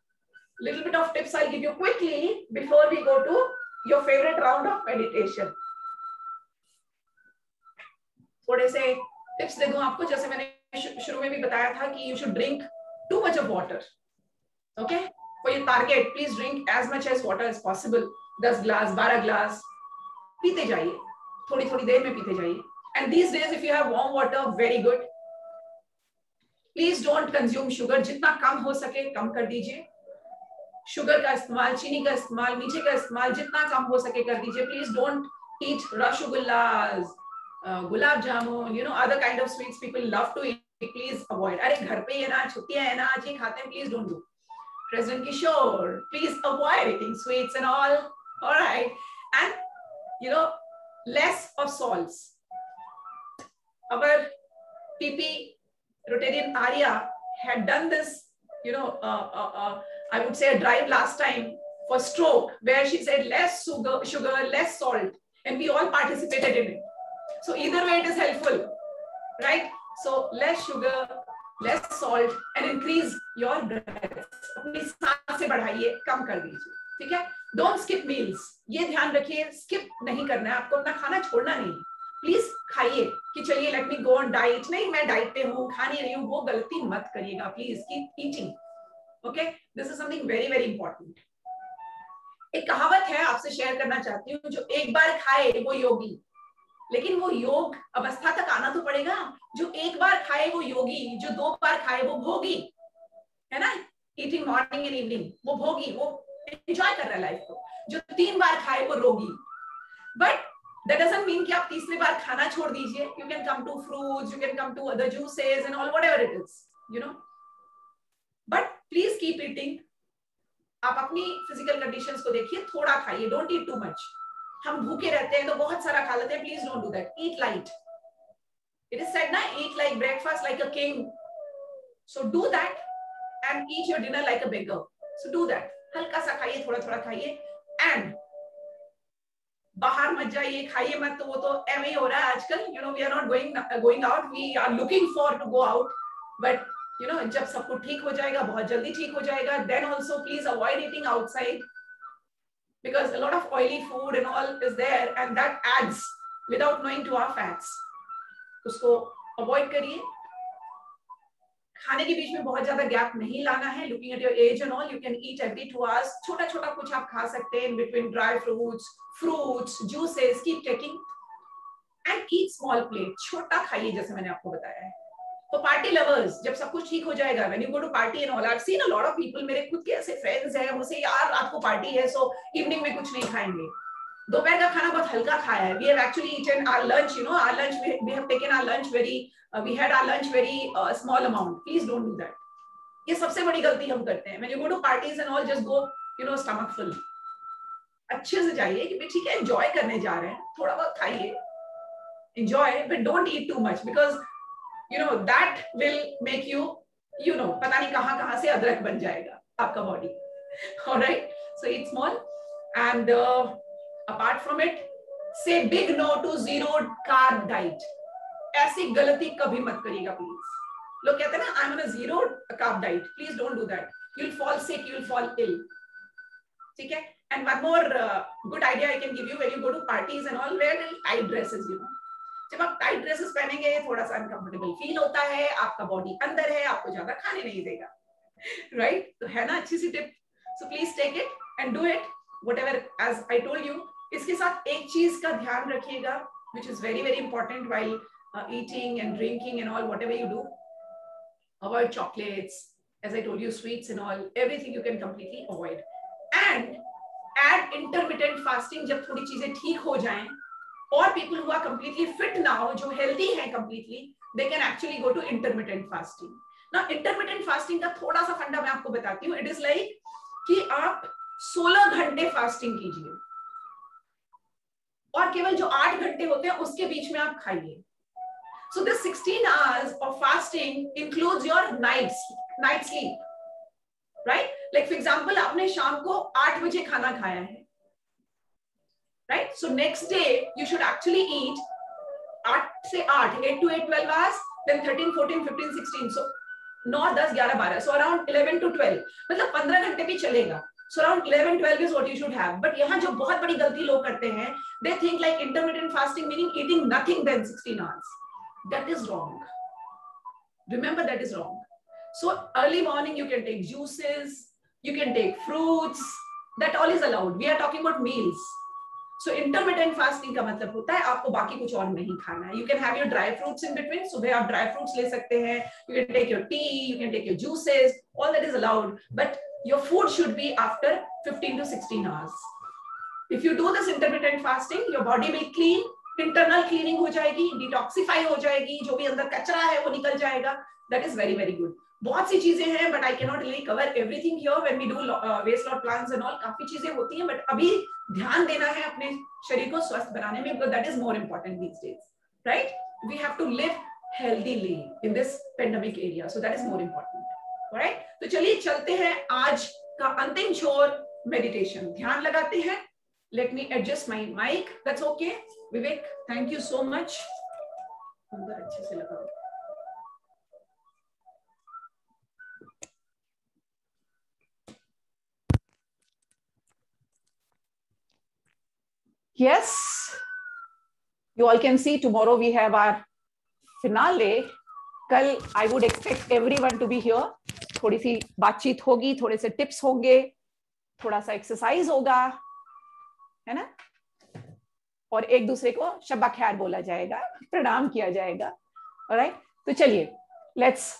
E: little bit of tips I'll give you quickly before we go to your favorite round of meditation. थोड़े से tips दे दूं आपको, जैसे मैंने शुरू में भी बताया था कि you should drink too much of water. Okay? For your target, please drink as much as water as possible. 10 glass, 12 glass. पीते जाइए, थोड़ी थोड़ी देर में पीते जाइए. And these days, if you have warm water, very good. Please don't consume sugar. जितना कम हो सके कम कर दीजिए. शुगर का इस्तेमाल, चीनी का इस्तेमाल, मीठे का इस्तेमाल जितना कम हो सके कर दीजिए. Please don't eat rasgullas, gulab jamun, you know, other kind of sweets people love to eat. Please avoid. अरे घर पे है ना, छुट्टियां है ना, आज ये खाते हैं. Please don't do. President Kishore, please avoid eating sweets and all. All right, and you know, less of salts. Our PP Rotarian Arya had done this, you know, I would say a drive last time for stroke, where she said less sugar, less salt, and we all participated in it. So either way, it is helpful, right? So less sugar, less salt, and increase your breath. अपनी सांसें बढ़ाइए, कम कर दीजिए, ठीक है? Don't skip meals. ये ध्यान रखिए, skip नहीं करना है, आपको अपना खाना छोड़ना नहीं. प्लीज खाइए कि चलिए let me go on diet, नहीं मैं डाइट पे हूँ, खा नहीं रही हूँ, वो गलती मत करिएगा. Please keep eating. Okay, this is something very very important. एक कहावत है, आपसे शेयर करना चाहती हूँ, जो एक बार खाए वो योगी. लेकिन वो योग अवस्था तक आना तो पड़ेगा. जो एक बार खाए वो योगी, जो 2 बार खाए वो भोगी, है ना? ईटिंग मॉर्निंग एंड इवनिंग, वो भोगी, वो एंजॉय कर रहा है लाइफ को. जो 3 बार खाए वो रोगी. बट that doesn't mean कि आप तीसरी बार खाना छोड़ दीजिए. You can come to fruits, you can come to other juices and all, whatever it is, you know. But please keep eating. आप अपनी physical conditions को देखिए, थोड़ा खाइए, don't eat too much. हम भूखे रहते हैं तो बहुत सारा खा लेते हैं. Please don't do that. Eat light. It is said ना, eat like breakfast like a king. So do that and eat your dinner like a beggar. So do that. हल्का सा खाइए, थोड़ा थोड़ा खाइए. And बाहर मत जाइए, खाइए मत. तो वो तो ऐसे ही हो रहा है आजकल. You know, we are not going out. We are looking for to go out. But you know, जब सब कुछ ठीक हो जाएगा, बहुत जल्दी ठीक हो जाएगा. Then also please avoid eating outside, because a lot of oily food and all is there, and that adds without knowing to our fats. उसको avoid करिए. खाने के बीच में बहुत ज्यादा गैप नहीं लाना है. Looking at your age and all, you can eat every 2 hours. छोटा छोटा कुछ आप खा सकते हैं. In between dry fruits, juices, keep taking and eat small plate. छोटा खाइए, जैसे मैंने आपको बताया है. तो पार्टी लवर्स, जब सब कुछ ठीक हो जाएगा, when you go to party and all, I've seen a lot of people, मेरे खुद के ऐसे फ्रेंड्स हैं, मुझसे यार रात को पार्टी है, so इवनिंग में कुछ नहीं खाएंगे. दोपहर का खाना बहुत हल्का खाया है. We have actually eaten our lunch, you know, our lunch, we have taken our lunch very we had our lunch very small amount. Please don't do that. ये सबसे बड़ी गलती हम करते हैं. When you go to parties and all, just go, stomach full. अच्छे से जाइए कि भाई ठीक है, enjoy करने जा रहे हैं, थोड़ा बहुत खाइए, enjoy, but don't eat too much because that will make you, पता नहीं कहाँ से अदरक बन जाएगा आपका body. All right, so eat small, and apart from it, say big no to zero carb diet. ऐसी गलती कभी मत करिएगा प्लीज. लोग कहते हैं ना, I'm on a zero carb diet. Please don't do that. You'll fall sick, you'll fall ill. ठीक है? And one more good idea I can give you when you go to parties and all, wear little tight dresses. जब आप tight dresses पहनेंगे, थोड़ा सा uncomfortable feel होता है, आपका body अंदर है, आपको ज्यादा खाने नहीं देगा, right? तो है ना अच्छी सी tip. So please take it and do it, whatever as I told you. इसके साथ एक चीज का ध्यान रखिएगा, which is very very important while eating and drinking and all, whatever you do. Avoid chocolates, as I told you, sweets and all, everything you can completely avoid. And add intermittent fasting जब थोड़ी चीजें ठीक हो जाएं, or people who are completely fit now, जो healthy हैं completely, they can actually go to intermittent fasting. Now intermittent fasting का थोड़ा सा फंडा मैं आपको बताती हूँ. It is like कि आप 16 घंटे फास्टिंग कीजिए और केवल जो 8 घंटे होते हैं उसके बीच में आप खाइए. So this 16 hours of fasting includes your night sleep, right? Like for example, आपने शाम को 8 बजे खाना खाया है, right? So next day you should actually eat 8 to 8, 12 hours, then 13, 14, 15, 16. So 9, 10, 11, 12. So around 11 to 12. मतलब 15 घंटे भी चलेगा. So around 11, 12 is what you should have. But यहाँ जो बहुत बड़ी गलती लोग करते हैं, they think like intermittent fasting meaning eating nothing then 16 hours. That is wrong. Remember, that is wrong. So early morning you can take juices, you can take fruits, that all is allowed. We are talking about meals. So intermittent fasting का मतलब होता है आपको बाकी कुछ और नहीं खाना है. You can have your dry fruits in between. सुबह आप dry fruits ले सकते हैं. You can take your tea, you can take your juices. All that is allowed. But your food should be after 15 to 16 hours. If you do this intermittent fasting, your body will clean. Internal cleaning हो जाएगी, detoxify हो जाएगी, जो भी अंदर कचरा है वो निकल जाएगा. That is very very good. बहुत सी चीजें हैं, but I cannot really cover everything here when we do waist loss plans and all. काफी चीजें होती हैं, but अभी ध्यान देना है अपने शरीर को स्वस्थ बनाने में, because that is more important these days, right? We have to live healthily in this pandemic area, so that is more important, right? तो चलिए चलते हैं आज का अंतिम छोर, meditation. ध्यान लगाते हैं. Let me adjust my mic. That's okay. Vivek, thank you so much. अंदर अच्छे से लगाओ. Yes, you all can see tomorrow we have our finale. कल I would expect everyone to be here. थोड़ी सी बातचीत होगी, थोड़े से टिप्स होंगे, थोड़ा सा एक्सरसाइज होगा, है ना? और एक दूसरे को शब्बा खैर बोला जाएगा, प्रणाम किया जाएगा. ऑलराइट, तो चलिए let's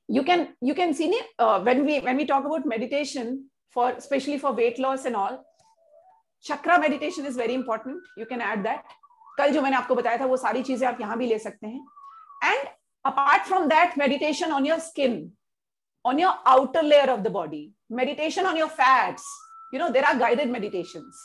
E: you can see when we talk about meditation, for especially for weight loss and all, chakra meditation is very important. You can add that. कल जो मैंने आपको बताया था वो सारी चीजें आप यहाँ भी ले सकते हैं. And apart from that, meditation on your skin, on your outer layer of the body, meditation on your fats. There are guided meditations.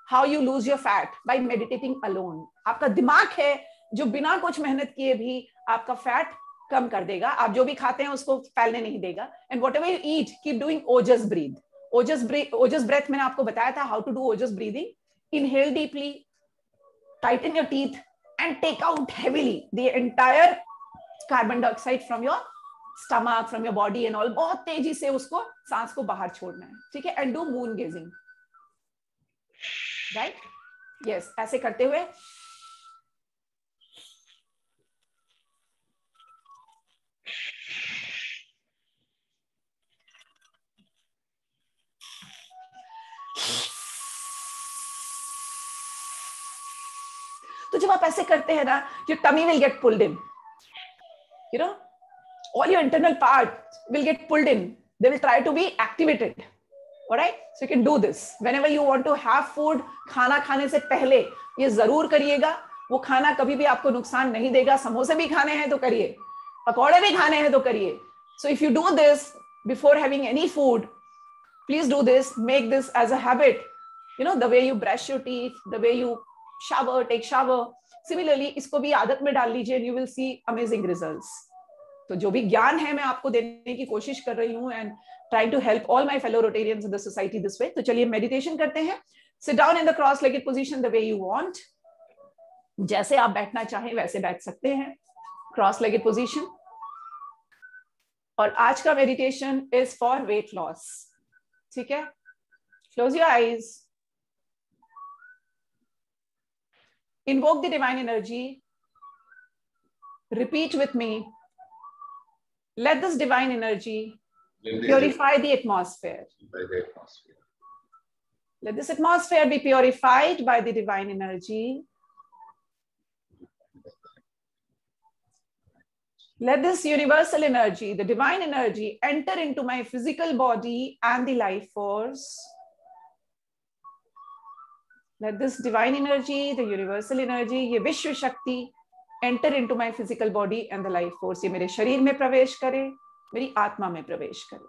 E: How you lose your fat by meditating alone. आपका दिमाग है जो बिना कुछ मेहनत किए भी आपका फैट कम कर देगा. आप जो भी खाते हैं उसको फैलने नहीं देगा. And whatever you eat, keep doing Ojas breathe. Ojas breath मैंने आपको बताया था how to do Ojas breathing. Inhale deeply, tighten your teeth, and take out heavily the entire carbon dioxide from your stomach, from your body and all. बहुत तेजी से उसको सांस को बाहर छोड़ना है, ठीक है? And do moon gazing. Right? Yes, ऐसे करते हुए तो जब आप ऐसे करते हैं ना, your tummy will get pulled in. All your internal parts will get pulled in. They will try to be activated. All right? So you can do this. Whenever you want to have food, खाना खाने से पहले ये जरूर करिएगा. वो खाना कभी भी आपको नुकसान नहीं देगा। समोसे भी खाने हैं तो करिए, पकौड़े भी खाने हैं तो करिए। So if you do this before having any food, please do this. Make this as a habit. You know, the way you brush your teeth, the way you shower, take shower. Similarly, इसको भी आदत में डाल लीजिए and you will see amazing results. तो जो भी ज्ञान है मैं आपको देने की कोशिश कर रही हूँ and trying to help all my fellow Rotarians in the society this way. तो चलिए meditation करते हैं. Sit down in the cross-legged position the way you want. जैसे आप बैठना चाहें वैसे बैठ सकते हैं, cross-legged position. और आज का meditation is for weight loss. ठीक है? Close your eyes. Invoke the divine energy. Repeat with me. Let this divine energy purify the atmosphere. Let this atmosphere be purified by the divine energy. Let this universal energy, the divine energy, enter into my physical body and the life force. Let this divine energy, the universal energy, ये विश्व शक्ति enter into my physical body and the life force. ये मेरे शरीर में प्रवेश करे, मेरी आत्मा में प्रवेश करे.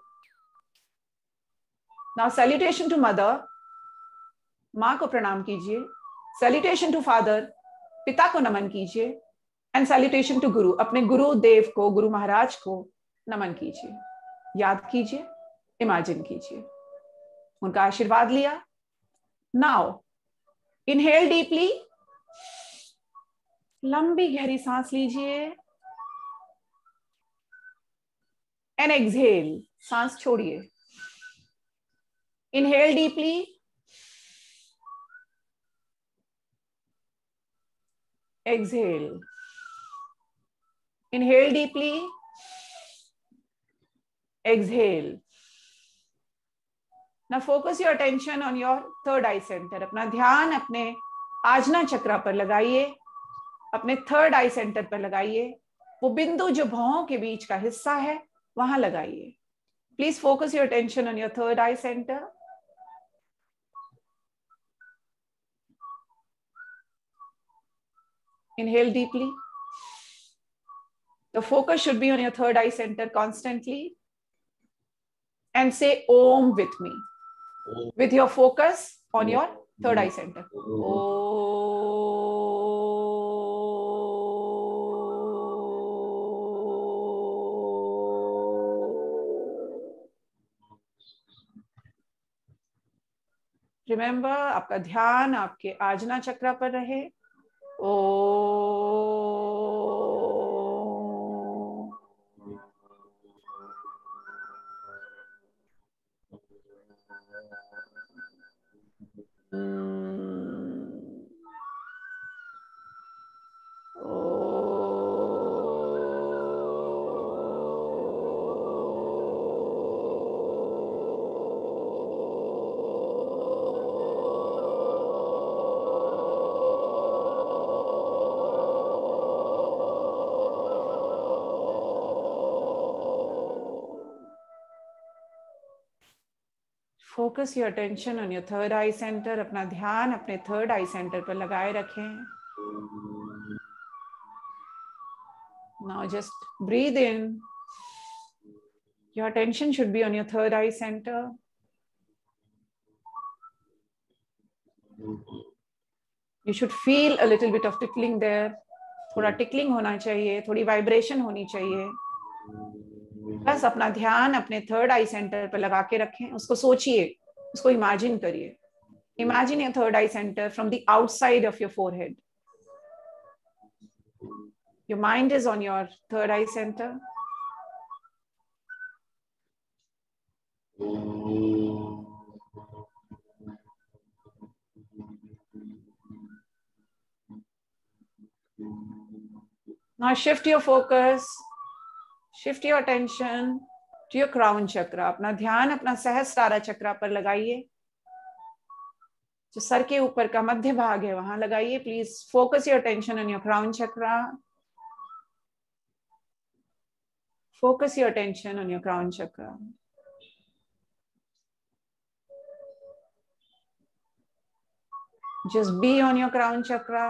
E: Now salutation to mother. माँ को प्रणाम कीजिए. Salutation to father. पिता को नमन कीजिए. And salutation to Guru. अपने गुरु देव को, गुरु महाराज को नमन कीजिए. याद कीजिए, इमेजिन कीजिए. उनका आशीर्वाद लिया. Now, inhale deeply. लंबी गहरी सांस लीजिए. And exhale. सांस छोड़िए. Inhale deeply. Exhale. Inhale deeply. Exhale. Now focus your attention on your third eye center. अपना ध्यान अपने आजना चक्रा पर लगाइए. अपने थर्ड आई सेंटर पर लगाइए. वो बिंदु जो भौहों के बीच का हिस्सा है वहां लगाइए. Please focus your attention on your third eye center. Inhale deeply. The focus should be on your third eye center constantly. And say Om with me. With your focus on your third eye center. Om. Remember, आपका ध्यान आपके आजना चक्रा पर रहे. Focus your attention on your third eye center. अपना ध्यान अपने third eye center पर लगाए रखें. Now just breathe in. Your attention should be on your third eye center. You should feel a little bit of tickling there. थोड़ा tickling होना चाहिए, थोड़ी vibration होनी चाहिए. बस अपना ध्यान अपने थर्ड आई सेंटर पर लगा के रखें. उसको सोचिए, उसको इमेजिन करिए. Imagine your third eye center from the outside of your forehead. Your mind is on your third eye center. Now shift your focus. Shift your attention to your crown chakra. अपना ध्यान अपना सहस्त्रारा चक्रा पर लगाइए. जो sir के ऊपर का मध्य भाग है वहां लगाइए. Please focus your attention on your crown chakra. Focus your attention on your crown chakra. Just be on your crown chakra.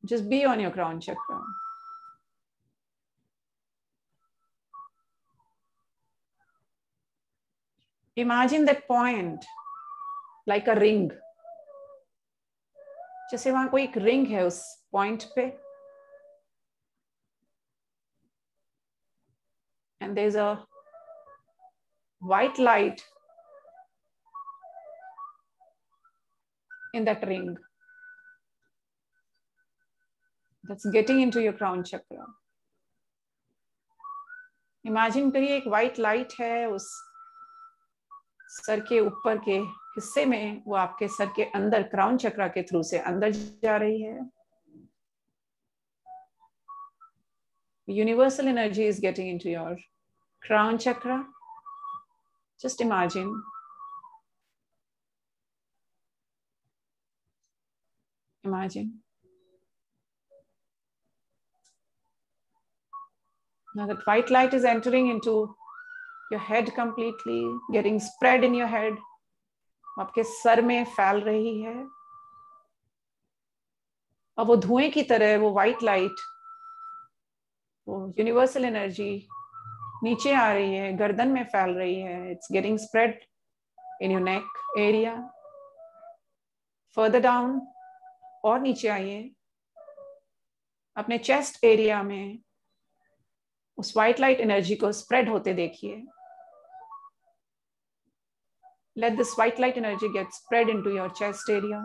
E: Just be on your crown chakra. Imagine that point like a ring. जैसे वहां कोई एक ring है उस point पे, and there's a white light in that ring that's getting into your crown chakra. Imagine करिए एक white light है उस सर के ऊपर के हिस्से में, वो आपके सर के अंदर क्राउन चक्रा के थ्रू से अंदर जा रही है. Universal energy is getting into your crown chakra. Just imagine. Imagine. Now that white light is entering into your head completely, getting spread in your head. आपके सर में फैल रही है. और वो धुएं की तरह वो व्हाइट लाइट, वो यूनिवर्सल एनर्जी नीचे आ रही है, गर्दन में फैल रही है. It's getting spread in your neck area, further down, और नीचे आइए. अपने चेस्ट एरिया में उस व्हाइट लाइट एनर्जी को स्प्रेड होते देखिए. Let this white light energy get spread into your chest area,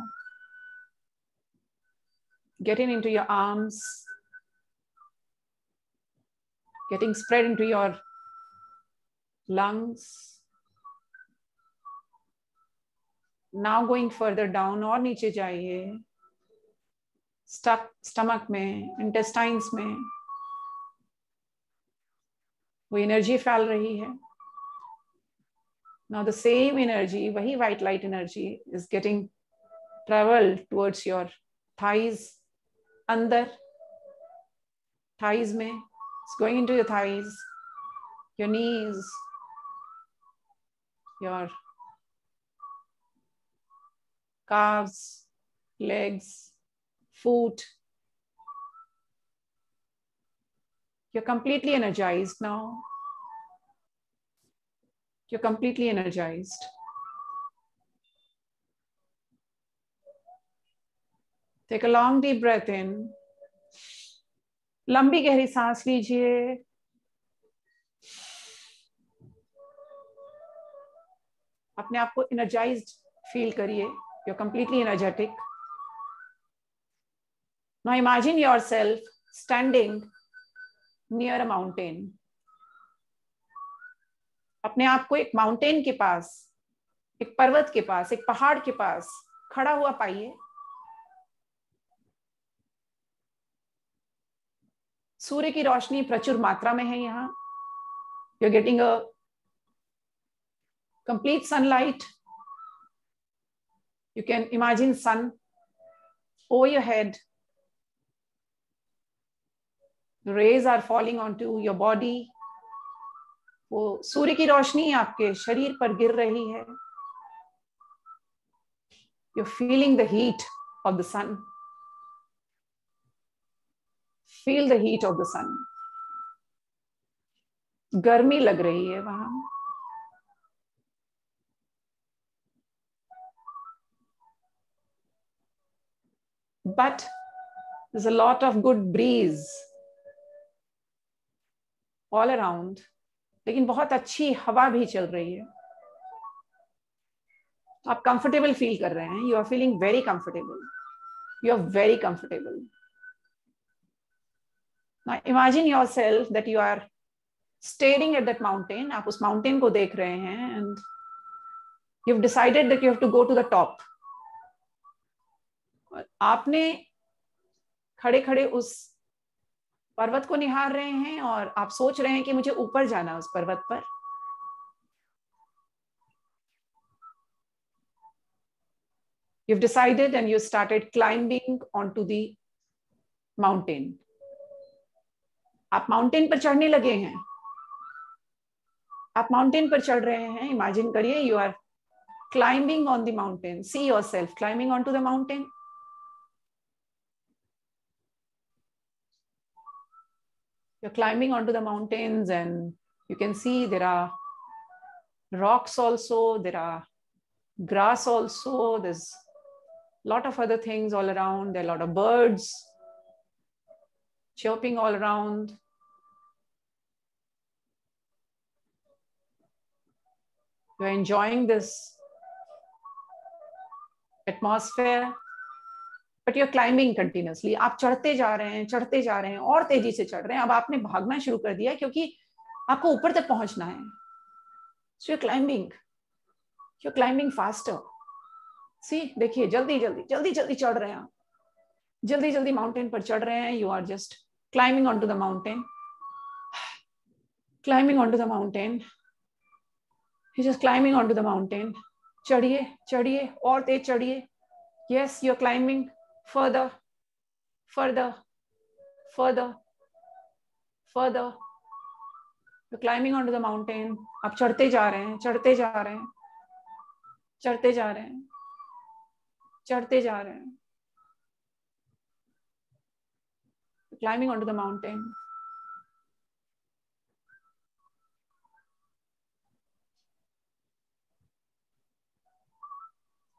E: getting into your arms, getting spread into your lungs. Now going further down, और नीचे जाइए. स्टमक में, intestines में वो एनर्जी फैल रही है. Now the same energy, wahi white light energy, is getting traveled towards your thighs, under thighs mein. It's going into your thighs, your knees, your calves, legs, foot. You're completely energized now. You're completely energized. Take a long deep breath in. लंबी गहरी सांस लीजिए. अपने आप को energized feel करिए. You're completely energetic. Now imagine yourself standing near a mountain. अपने आप को एक माउंटेन के पास, एक पर्वत के पास, एक पहाड़ के पास खड़ा हुआ पाइए. सूर्य की रोशनी प्रचुर मात्रा में है यहाँ. You're getting a complete sunlight. You can imagine sun over your head. The rays are falling onto your body. वो सूर्य की रोशनी आपके शरीर पर गिर रही है. You're feeling the heat of the sun. Feel the heat of the sun. गर्मी लग रही है वहां. But there's a lot of good breeze all around. लेकिन बहुत अच्छी हवा भी चल रही है. आप कंफर्टेबल फील कर रहे हैं. You are feeling very comfortable. You are very comfortable. Now imagine yourself that you are staring at that mountain. आप उस माउंटेन को देख रहे हैं and you've decided that you have to go to the top. आपने खड़े खड़े उस पर्वत को निहार रहे हैं और आप सोच रहे हैं कि मुझे ऊपर जाना है उस पर्वत पर. You've decided and you started climbing onto the mountain. आप माउंटेन पर चढ़ने लगे हैं. आप माउंटेन पर चढ़ रहे हैं. इमेजिन करिए you are climbing on the mountain. See yourself climbing onto the mountain. You're climbing onto the mountains, and you can see there are rocks also, there are grass also, there's a lot of other things all around. There are a lot of birds chirping all around. You're enjoying this atmosphere, but you're climbing continuously. आप चढ़ते जा रहे हैं और तेजी से चढ़ रहे हैं. अब आपने भागना शुरू कर दिया क्योंकि आपको ऊपर तक पहुंचना है. So you're climbing faster. See, देखिए जल्दी चढ़ रहे हैं आप. जल्दी माउंटेन पर चढ़ रहे हैं. You are just climbing onto the mountain. You're just climbing onto the mountain. चढ़िए और तेज चढ़िए. Yes, you're climbing further. You're climbing onto the mountain. आप चढ़ते जा रहे हैं. You're climbing onto the mountain.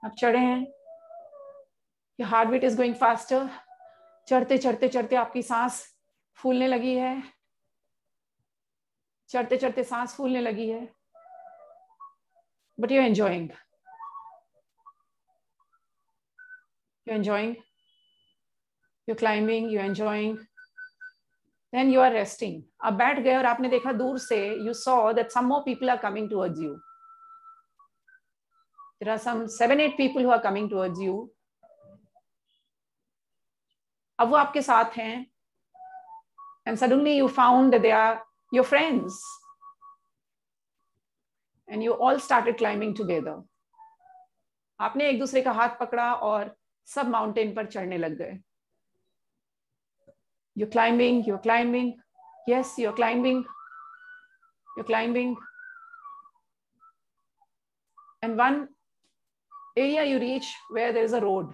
E: आप चढ़े हैं. Your heartbeat is going faster. चढ़ते आपकी सांस फूलने लगी है. चढ़ते सांस फूलने लगी है. But you're enjoying. You're climbing, you're enjoying. Then you are resting. आप बैठ गए और आपने देखा दूर से, you saw that some more people are coming towards you. There are some 7-8 people who are coming towards you. अब वो आपके साथ हैं. And suddenly you found that they are your friends. And you all started climbing together. आपने एक दूसरे का हाथ पकड़ा और सब माउंटेन पर चढ़ने लग गए. You're climbing. Yes, you're climbing. And one area you reach where there is a road.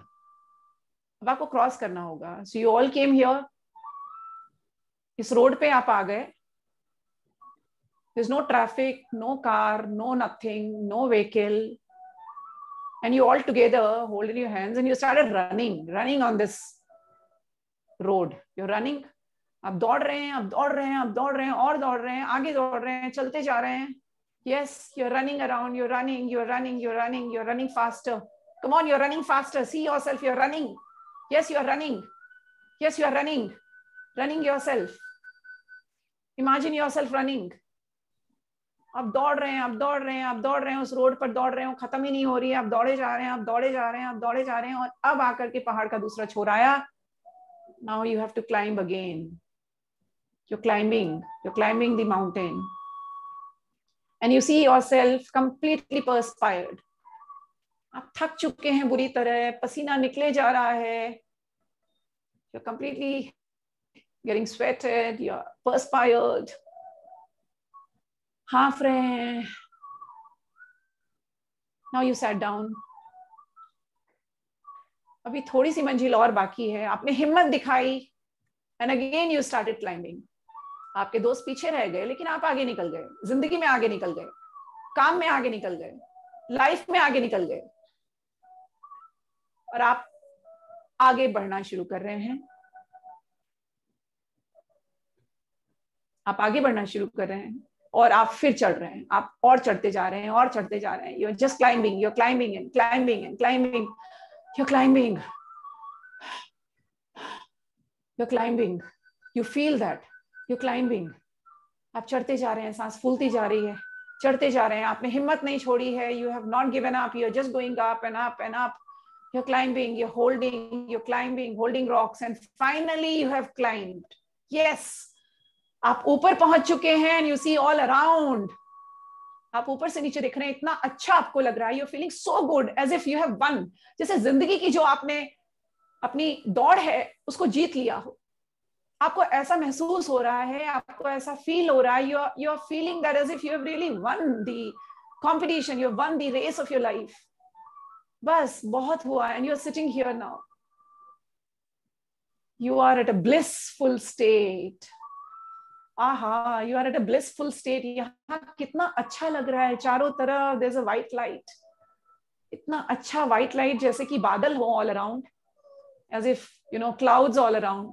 E: अब आपको क्रॉस करना होगा. So you all came here. इस रोड पे आप आ गए. There's no traffic, no car, no nothing, no vehicle. And you all together holding your hands and you started running on this road. You're running. आप दौड़ रहे हैं, और दौड़ रहे हैं, आगे दौड़ रहे हैं, चलते जा रहे हैं. Yes, you're running around, you're running faster. Come on, you're running faster. See yourself, you're running. Yes, you're running. Running yourself. Imagine yourself running. आप दौड़ रहे हैं, उस रोड पर दौड़ रहे हो, खत्म ही नहीं हो रही है. आप दौड़े जा रहे हैं और अब आकर के पहाड़ का दूसरा छोर आया. Now you have to climb again. You're climbing the mountain. And you see yourself completely perspired. आप थक चुके हैं बुरी तरह, पसीना निकले जा रहा है. You're completely getting sweated, you're perspired. हाँफ रहे हैं. Now you sat down. अभी थोड़ी सी मंजिल और बाकी है. आपने हिम्मत दिखाई. And again you started climbing. आपके दोस्त पीछे रह गए, लेकिन आप आगे निकल गए. जिंदगी में आगे निकल गए, काम में आगे निकल गए, लाइफ में आगे निकल गए. और आप आगे बढ़ना शुरू कर रहे हैं. और आप फिर चढ़ रहे हैं. आप और चढ़ते जा रहे हैं. You're just climbing. You're climbing. You feel that. You're climbing. आप चढ़ते जा रहे हैं, सांस फूलती जा रही है. चढ़ते जा रहे हैं, आपने हिम्मत नहीं छोड़ी है. You have not given up. You're just going up and up and up. You're climbing. You're climbing, holding rocks, and finally you have climbed. Yes. आप ऊपर पहुंच चुके हैं. And you see all around. आप ऊपर से नीचे देख रहे हैं. इतना अच्छा आपको लग रहा है. You're feeling so good, as if you have won. जैसे जिंदगी की जो आपने अपनी दौड़ है उसको जीत लिया हो. आपको ऐसा महसूस हो रहा है, आपको ऐसा फील हो रहा है. You are feeling that as if you have really won the competition. You have won the race of your life. बस बहुत हुआ. And you are sitting here now. You are at a blissful state. Aha, you are at a blissful state. यहाँ कितना अच्छा लग रहा है, चारों तरफ there is a white light. इतना अच्छा व्हाइट लाइट, जैसे कि बादल हो all around, as if clouds all around.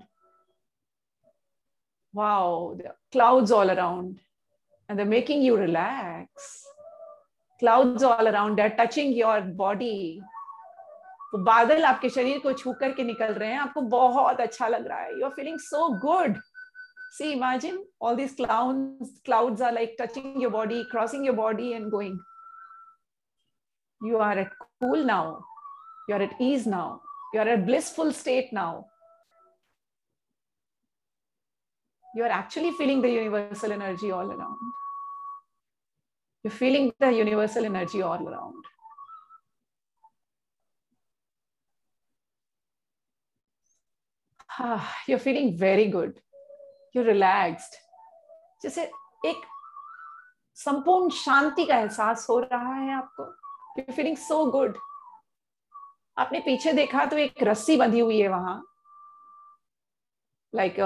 E: Wow, there are clouds all around, and they're making you relax. Clouds all around, they're touching your body. वो बादल आपके शरीर को छू करके निकल रहे हैं, आपको बहुत अच्छा लग रहा है. You are feeling so good. See, imagine all these clouds are like touching your body, crossing your body and going. You are at cool now. You are at ease now. You are at a blissful state now. You are actually feeling the universal energy all around. You're feeling the universal energy all around. You're feeling very good. You're relaxed. जैसे एक संपूर्ण शांति का एहसास हो रहा है आपको. You're feeling so good. आपने पीछे देखा तो एक रस्सी बंधी हुई है वहां, लाइक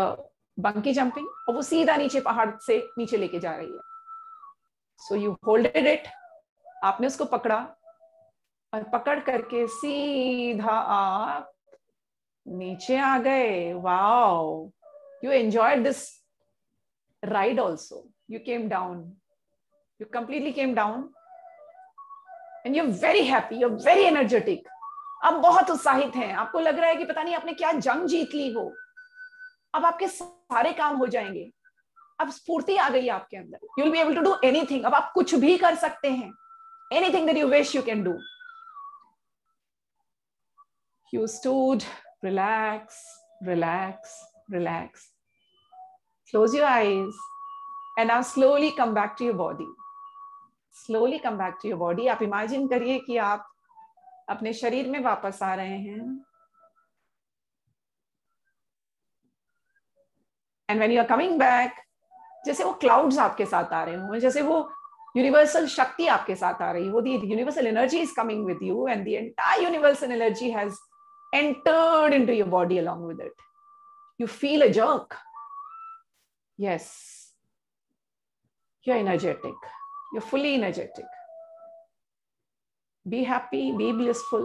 E: बंकी जंपिंग, और वो सीधा नीचे पहाड़ से नीचे लेके जा रही है. सो यू होल्डेड इट, आपने उसको पकड़ा और पकड़ करके सीधा आप नीचे आ गए. Wow, you enjoyed this ride also. You came down, you completely came down and you are very happy, you are very energetic. आप बहुत उत्साहित हैं. आपको लग रहा है कि पता नहीं आपने क्या जंग जीत ली हो. अब आपके सारे काम हो जाएंगे. अब स्फूर्ति आ गई आपके अंदर. You will be able to do anything. अब आप कुछ भी कर सकते हैं. Anything that you wish you can do. You stood, relax, relax, relax. Close your eyes and now slowly come back to your body. Slowly come back to your body. आप imagine करिए कि आप अपने शरीर में वापस आ रहे हैं. And when you are coming back, जैसे वो clouds आपके साथ आ रहे हो, जैसे वो universal शक्ति आपके साथ आ रही है, वो the universal energy is coming with you and the entire universal energy has entered into your body along with it. You feel a jerk. Yes. You're energetic. You're fully energetic. Be happy, be blissful.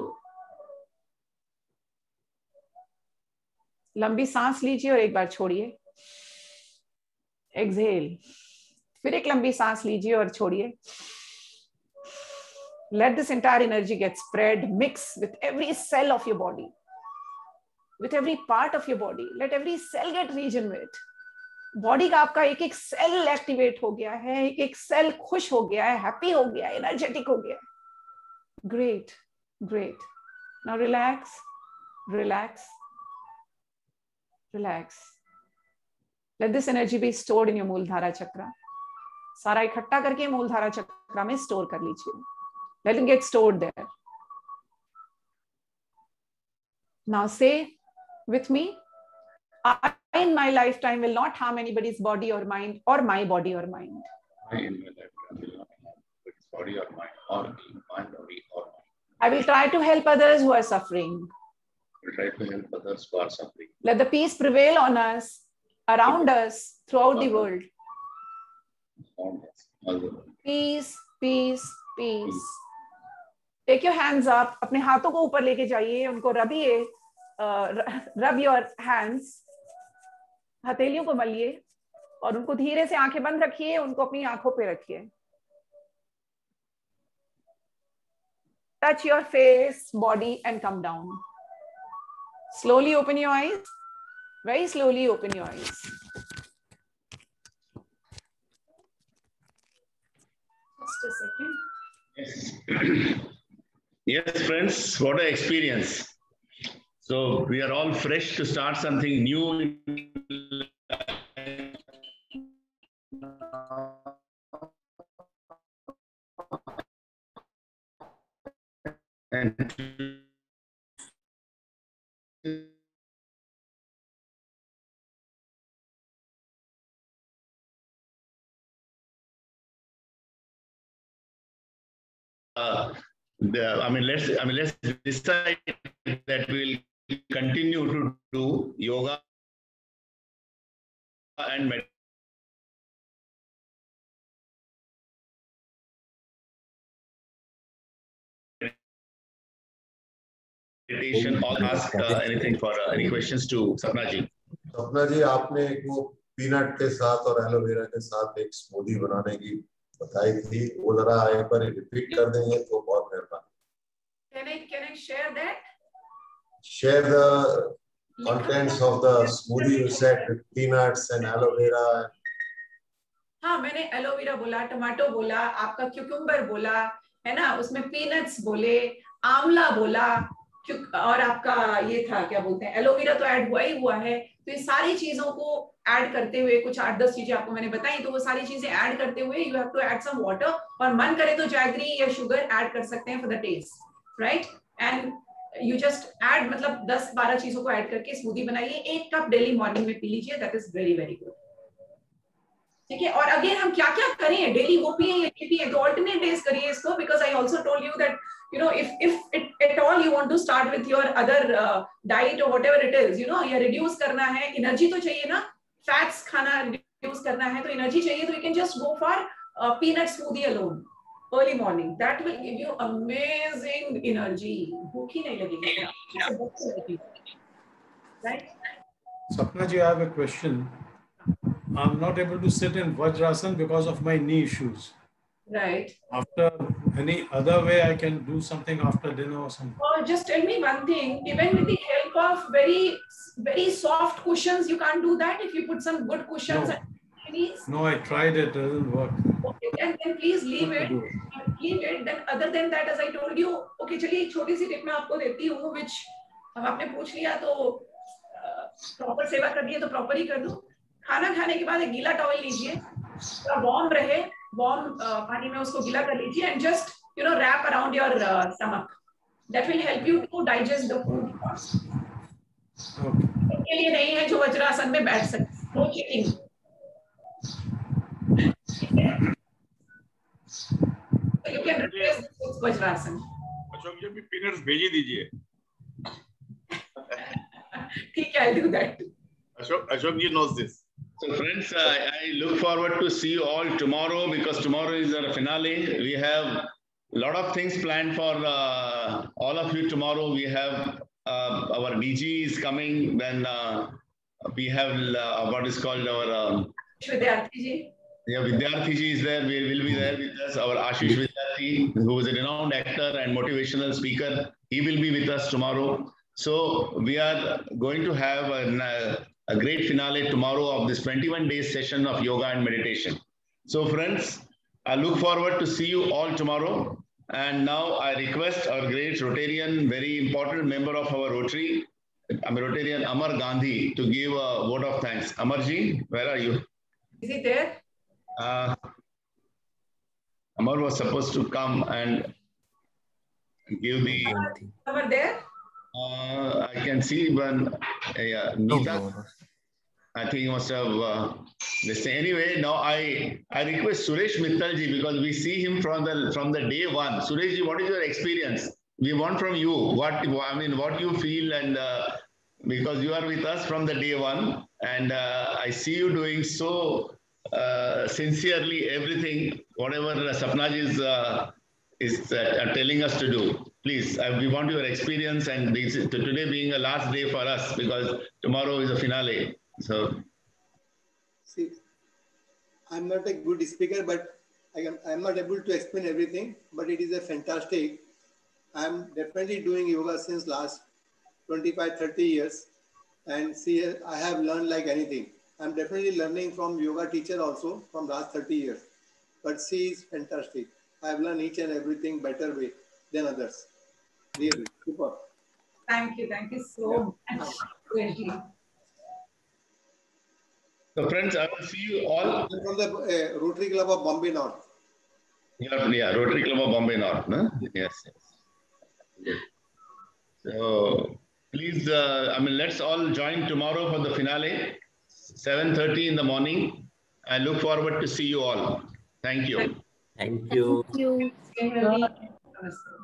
E: लंबी सांस लीजिए और एक बार छोड़िए. Exhale. फिर एक लंबी सांस लीजिए और छोड़िए. Let this entire energy get spread, mix with every cell of your body, with every part of your body. Let every cell get regenerate. Body का आपका एक एक सेल एक्टिवेट हो गया है, एक एक सेल खुश हो गया है, हैप्पी हो गया है, एनर्जेटिक हो गया है. Great, great. Now relax, relax, relax. Let this energy be stored in your Muladhara chakra. सारा इकट्ठा करके मूलधारा चक्र में स्टोर कर लीजिए. Let it get stored there. Now say with me, I in my lifetime will not harm anybody's body or mind, or my body or mind.
C: I in my lifetime will not harm anybody's body or mind, or my body or mind.
E: I will try to help others who are suffering.
C: I will try to help others who are suffering.
E: Let the peace prevail on us, around us, throughout the world.
C: Around us, all the world.
E: Peace, peace, peace. Take your hands up. अपने हाथों को ऊपर लेके जाइए, उनको रबिए. Rub your hands. हथेलियों को मलिए और उनको धीरे से आंखें बंद रखिए, उनको अपनी आंखों पे रखिए. Touch your face, body and come down. Slowly open your eyes. Very slowly open your eyes. Just a second.
C: Yes. Yes, friends, what an experience. So we are all fresh to start something new. And let's decide that we'll continue to do yoga and meditation meditation, or ask anything for any questions to Sapna ji.
A: सपना जी, आपने एक वो peanut के साथ और aloe vera के साथ एक स्मूदी बनाने की बताई थी, वो जरा एक बार रिपीट कर देंगे तो बहुत मेहरबानी।
E: Can I share that?
A: Share the contents of the smoothie you said with peanuts and aloe vera.
E: हाँ, मैंने एलोवेरा बोला, टमाटो बोला, आपका क्यूकम्बर बोला, है ना, उसमें पीनट्स बोले, आंवला बोला, और आपका ये था क्या बोलते हैं, एलोवेरा तो ऐड हुआ ही हुआ है। तो ये सारी चीजों को ऐड करते हुए, कुछ 8-10 चीजें आपको मैंने बताई, तो वो सारी चीजें ऐड करते हुए you have to add some water, और मन करे तो जैगरी या शुगर ऐड कर सकते हैं for the taste, right. And you just add, मतलब 10-12 चीजों को ऐड करके स्मूदी बनाइए, 1 कप डेली मॉर्निंग में पी लीजिए, that is very very good. ठीक है, और अगेन हम क्या क्या करें, डेली वो पिए या पिए, तो ऑल्टरनेट डेज करिए इसको, because I also told you that you know, if at all you want to start with your other diet or whatever it is, you know, या reduce करना है, energy तो चाहिए ना, fats खाना reduce करना है तो energy चाहिए, तो you can just go for peanut smoothie alone early morning. That will give you amazing energy. भूख ही नहीं लगेगी, right?
G: Sapna ji, I have a question. I'm not able to sit in Vajrasan because of my knee issues.
E: Right.
G: After any other way, I can do something after dinner or something.
E: Or just tell me one thing. Even with the help of very soft cushions, you can't do that. If you put some good cushions,
G: No, I tried it. It doesn't work.
E: Okay, then please leave it. Leave it. Then other than that, as I told you, okay, चलिए एक छोटी सी tip मैं आपको देती हूँ, which अब आपने पूछ लिया तो प्रॉपर सेवा कर दिए तो प्रॉपर ही कर दो। खाना खाने के बाद एक गीला टॉवल लीजिए, थोड़ा वार्म रहे, वार्म पानी में उसको गीला कर लीजिए, and just wrap around your stomach. That will help you to digest the food. के लिए नहीं है जो वज्रासन में बैठ सकते, no cheating. So you can replace this with Vajrasan.
H: Ashok जी भी पीनट्स भेज ही दीजिए।
E: ठीक है, I'll do that.
H: Ashok ji knows this.
C: So friends, I look forward to see you all tomorrow, because tomorrow is our finale. We have a lot of things planned for all of you tomorrow. We have our DG is coming, then we have what is called our
E: Vidyarthi ji.
C: Yeah, Vidyarthi ji is there. We will be there with us. Our Ashish Vidyarthi, who is a renowned actor and motivational speaker, he will be with us tomorrow. So we are going to have a great finale tomorrow of this 21 days session of yoga and meditation. So friends, I look forward to see you all tomorrow. And now I request our great Rotarian, very important member of our Rotary, Rotarian Amar Gandhi, to give a vote of thanks. Amarji, where are you?
E: Is he there?
C: Amar was supposed to come and give the...
E: Amar there?
C: I can see when Nita, I think he must have this thing. Anyway, now I request Suresh Mittalji, because we see him from the day one. Sureshji, what is your experience? We want from you what you feel, and because you are with us from the day one, and I see you doing so sincerely everything, whatever Sapnaji is telling us to do. Please, we want your experience, and today being a last day for us, because tomorrow is a finale. So,
I: see, I'm not a good speaker, but I'm not able to explain everything, but it is a fantastic. I'm definitely doing yoga since last 25-30 years, and see, I have learned like anything. I'm definitely learning from yoga teacher also from last 30 years, but she is fantastic. I have learned each and everything better way than others. Really, super.
E: Thank you so much.
C: So friends, I will see you all.
I: I'm from the Rotary Club of Bombay North.
C: Yeah, Rotary Club of Bombay North. No? Yes. So please, let's all join tomorrow for the finale, 7:30 in the morning. I look forward to see you all. Thank you.
D: Thank you.
B: Thank you.
E: Namaste.